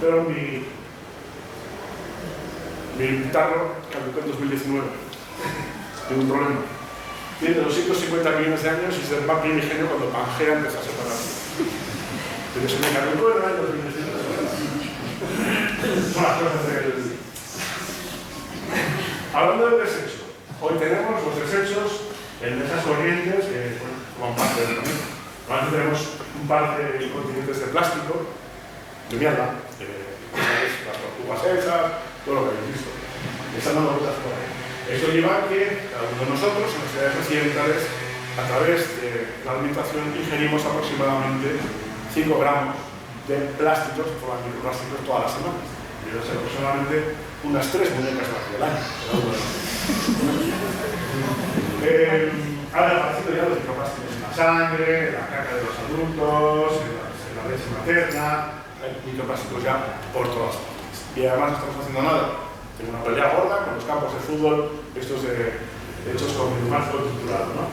D: Pero mi guitarro caducó en 2019. Tiene un problema. Tiene 250 millones de años y es el más primigenio cuando Pangea empezó a separarse. Pero se me caducó en el año 2019. Son las cosas del... Hablando del desecho, hoy tenemos los desechos en esas corrientes que forman parte del camino. Normalmente tenemos un par de continentes de plástico, de mierda, las tortugas esas, todo lo que habéis visto. Están dando vueltas por ahí. Eso lleva a que cada uno de nosotros, en las ciudades occidentales, a través de la alimentación, ingerimos aproximadamente 5 gramos de plásticos, forman microplásticos, todas las semanas. Y debe ser aproximadamente unas 3 muñecas del año. Han aparecido ya los microplásticos en la sangre, en la caca de los adultos, en la leche materna. Hay microplásticos ya por todas partes. Y además no estamos haciendo nada. Tengo una pelea gorda con los campos de fútbol, estos hechos con el marco estructurado, ¿no?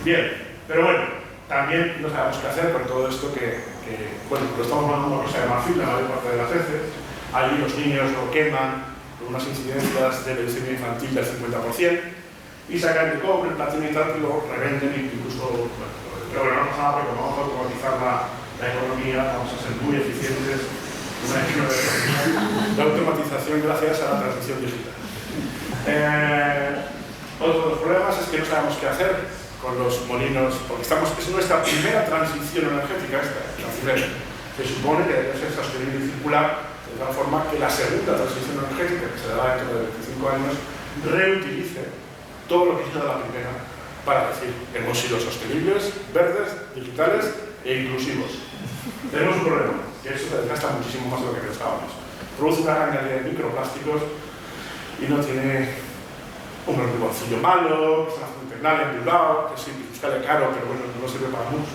D: Bien, pero bueno, también no sabemos qué hacer con todo esto bueno, lo estamos mandando una cosa de marfil la mayor parte de las veces. Allí los niños lo queman con unas incidencias de leucemia infantil del 50% y sacan de cobre, platino y tal, que lo revenden incluso, bueno, pero bueno, no pasa nada porque vamos a automatizar la economía, vamos a ser muy eficientes. La automatización gracias a la transición digital. Otro de los problemas es que no sabemos qué hacer con los molinos, porque es nuestra primera transición energética, la primera. Se supone que debe ser sostenible y circular, de tal forma que la segunda transición energética, que se dará dentro de 25 años, reutilice todo lo que hizo de la primera para decir que hemos sido sostenibles, verdes, digitales e inclusivos. Tenemos un problema, que eso desgasta muchísimo más de lo que pensábamos. Produce una gran cantidad de microplásticos y no tiene un bolsillo malo, está en Tecnal en Bilbao, que sí, sale caro, pero bueno, no sirve para mucho.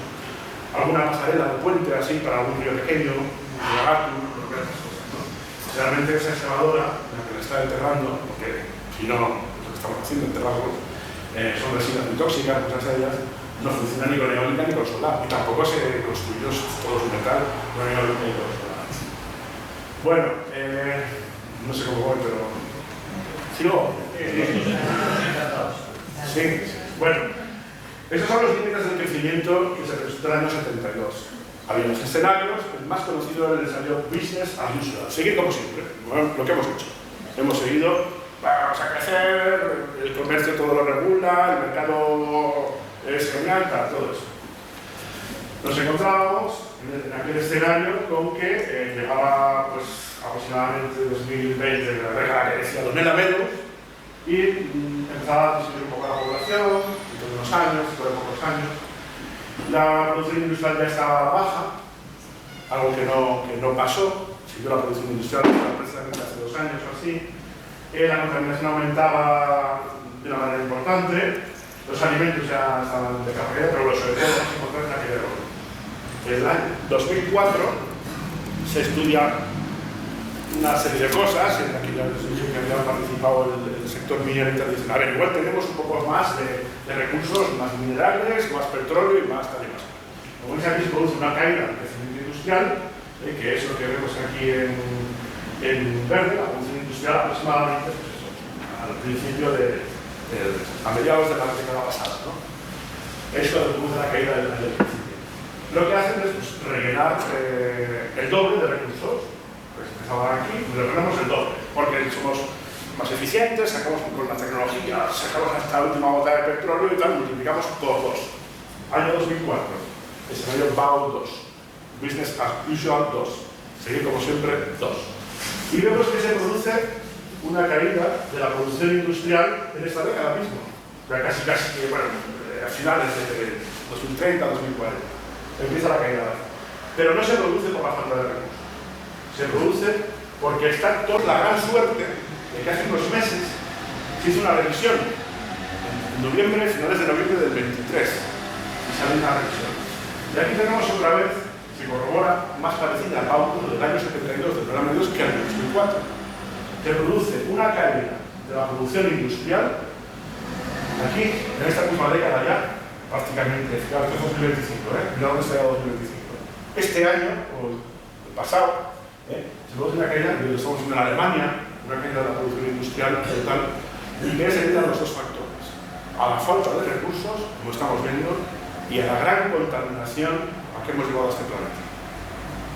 D: Alguna pasarela de puente así para algún río pequeño, un lagarto, esas cosas, ¿no? Realmente esa excavadora, la que le está enterrando, porque si no, lo que estamos haciendo, enterrarlos, son resinas muy tóxicas, muchas de ellas, no funciona ni con eólica ni con solar, y tampoco se construyó todo su metal con eólica ni con solar. Bueno, no sé cómo voy, pero... ¿Sigo? Sí, bueno, esos son los límites del crecimiento que se presentó en el año 72. Había unos escenarios, el más conocido era el escenario business as usual, seguir como siempre, bueno, lo que hemos hecho. Hemos seguido, vamos a crecer, el comercio todo lo regula, el mercado es genial, para todo eso. Nos encontrábamos en aquel escenario con que llegaba pues, aproximadamente 2020, la década que decía Don Melos, y empezaba a disminuir un poco la población, dentro de unos años, dentro de pocos años. La producción industrial ya estaba baja, algo que no pasó, siguió la producción industrial precisamente hace 2 años o así. La contaminación aumentaba de una manera importante, los alimentos ya estaban de carrera, pero sobre todo lo más importante es aquel error. En el año 2004 se estudia una serie de cosas en la que ya les dije que había participado el sector minero y tal, dicen, a ver, igual tenemos un poco más de recursos, más minerales, más petróleo y más tal y más. Como veis aquí se produce una caída del crecimiento industrial, que es lo que vemos aquí en verde, la producción industrial aproximadamente pues eso, al principio a mediados de la década pasada, ¿no? Esto produce la caída del crecimiento. Lo que hacen es pues, rellenar el doble de recursos. Pues empezaban aquí, pues rellenamos el doble, porque somos más eficientes, sacamos con la tecnología, sacamos hasta la última gota de petróleo y tal, multiplicamos por 2. Año 2004, escenario BAU 2, Business as Usual 2, seguir como siempre 2. Y vemos que se produce una caída de la producción industrial en esta década mismo, casi, bueno, a finales de 2030, 2040. Empieza la caída. Pero no se produce por la falta de recursos. Se produce porque está toda la gran suerte de que hace unos meses se hizo una revisión en noviembre, finales de noviembre del 23. esa misma revisión. Y aquí tenemos otra vez, se corrobora, más parecida al cálculo del año 72 del programa de Dios que al 2004, que produce una caída de la producción industrial aquí, en esta misma década ya, prácticamente, claro, esto es 2025, mira dónde está 2025. Este año, o el pasado, se produce una caída, que estamos viendo en Alemania, una caída de la producción industrial total, y que es debido a los dos factores: a la falta de recursos, como estamos viendo, y a la gran contaminación a que hemos llevado a este planeta.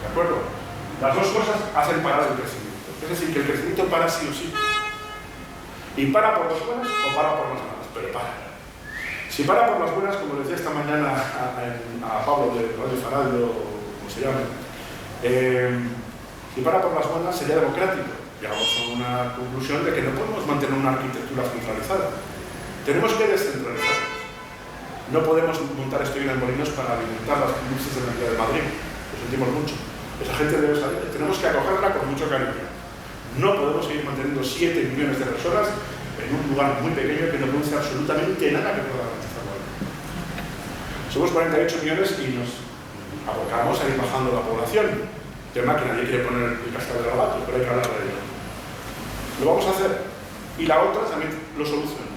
D: ¿De acuerdo? Las dos cosas hacen parar el crecimiento. Es decir, que el crecimiento para sí o sí. Y para por las buenas o para por las malas, pero para. Si para por las buenas, como decía esta mañana a Pablo de Radio Faraldo, o como se llame, si para por las buenas sería democrático. Llegamos a una conclusión de que no podemos mantener una arquitectura centralizada. Tenemos que descentralizarnos. No podemos montar estudios en molinos para alimentar las industrias de energía de Madrid. Lo sentimos mucho. Esa gente debe salir. Tenemos que acogerla con mucho cariño. No podemos seguir manteniendo 7 millones de personas en un lugar muy pequeño que no produce absolutamente nada que pueda garantizar la vida. Somos 48 millones y nos abocamos a ir bajando la población. Tema que nadie quiere poner el cascabel de rabato, pero hay que hablar de ello. Lo vamos a hacer. Y la otra también lo soluciona,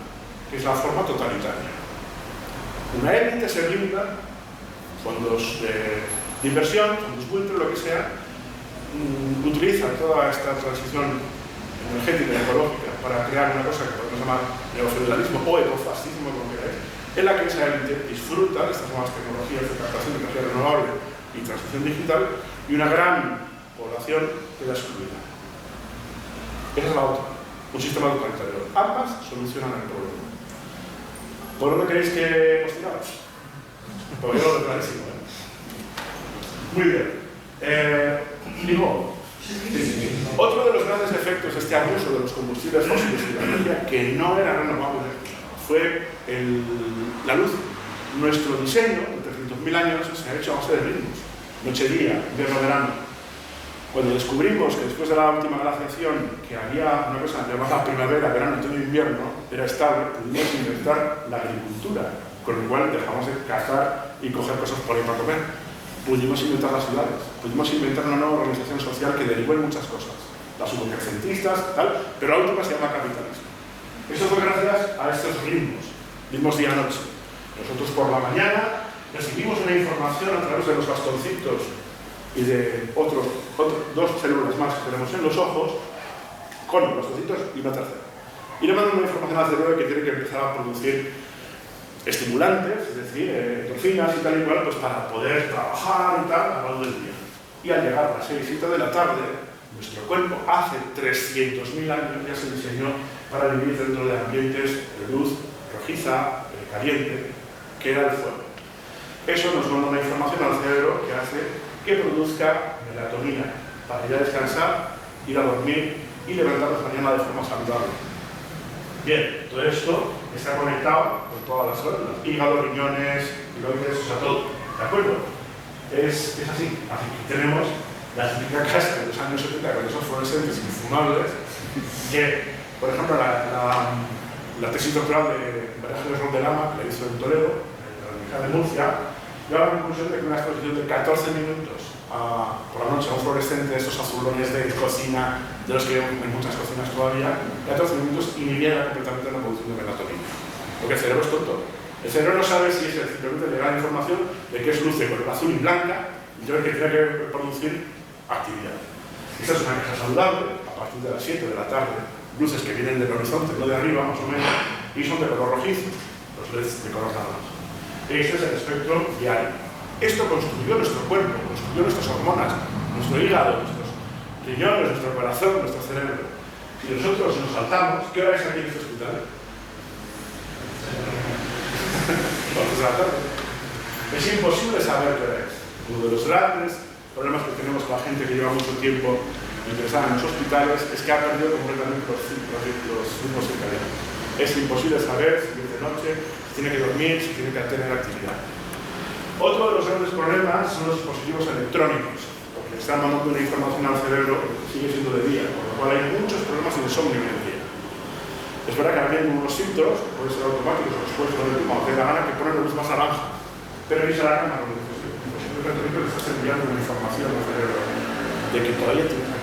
D: que es la forma totalitaria. Una élite se brinda, fondos de inversión, fondos buitres, lo que sea, utilizan toda esta transición energética y ecológica para crear una cosa que podemos llamar neofeudalismo o ecofascismo, como queráis, en la que esa élite disfruta de estas nuevas tecnologías de captación de energía renovable y transición digital, y una gran población queda excluida. Esa es la otra, un sistema totalitario. Ambas solucionan el problema. ¿Por dónde queréis que os tiramos? Porque yo lo veo clarísimo. Muy bien. Digo, otro de los grandes efectos de este abuso de los combustibles fósiles y la energía que no era renovable fue la luz. Nuestro diseño, de 300.000 años, se ha hecho a base de ritmos. Noche-día, invierno-verano. Cuando descubrimos que después de la última glaciación que había una cosa llamada primavera, verano, otoño e invierno, era estable, pudimos inventar la agricultura, con lo cual dejamos de cazar y coger cosas por ahí para comer. Pudimos inventar las ciudades, pudimos inventar una nueva organización social que derivó en muchas cosas, las supercrecentistas, tal, pero la última se llama capitalismo. Eso fue gracias a estos ritmos día-noche. Nosotros por la mañana recibimos una información a través de los bastoncitos y de dos células más que tenemos en los ojos, con los bastoncitos y una tercera. Y le mandan una información al cerebro que tiene que empezar a producir estimulantes, es decir, endorfinas y tal y cual, pues para poder trabajar y tal a lo largo del día. Y al llegar a las 6 y 7 de la tarde, nuestro cuerpo hace 300.000 años ya se diseñó para vivir dentro de ambientes de luz rojiza, caliente, que era el fuego. Eso nos manda una información al cerebro que hace que produzca melatonina para ir a descansar, ir a dormir y levantarnos mañana de forma saludable. Bien, todo esto está conectado con todas las células, hígado, riñones, tiroides, o sea, todo. ¿De acuerdo? Es así. Así que tenemos las típicas casas de los años 70 con esos fluorescentes infumables que, por ejemplo, la tesis doctoral de María Ángeles Rondelama, que la hizo en Toledo, en la Universidad de Murcia, llegó a la conclusión de que una exposición de 14 minutos por la noche a un fluorescente, estos azulones de cocina, de los que hay en muchas cocinas todavía, 14 minutos inhibía completamente la producción de melatonina. Porque el cerebro es tonto. El cerebro no sabe si es simplemente le da la información de que es luz de color azul y blanca, y entonces que tiene que producir actividad. Esta es una caja saludable, a partir de las 7 de la tarde, luces que vienen del horizonte, no de arriba más o menos, y son de color rojizo, los LEDs de color naranja. Este es el espectro diario. Esto construyó nuestro cuerpo, construyó nuestras hormonas, nuestro hígado, nuestros riñones, nuestro corazón, nuestro cerebro. Si nosotros nos saltamos, ¿qué hora es aquí en este hospital? 4 de la tarde. Es imposible saber qué hora es. Uno de los grandes problemas que tenemos con la gente que lleva mucho tiempo interesada en los hospitales es que ha perdido completamente los ritmos circadianos. Es imposible saber si es de noche, si tiene que dormir, si tiene que tener actividad. Otro de los grandes problemas son los dispositivos electrónicos, porque están mandando una información al cerebro que sigue siendo de día, por lo cual hay muchos problemas de insomnio en el día. Es verdad que ahora mismo unos filtros, pueden ser automáticos o los puedes poner tú cuando te dé la gana, que ponen la luz más naranja. Pero avisa a la Cámara, el ayuntamiento le estás enviando una información al cerebro de que todavía tiene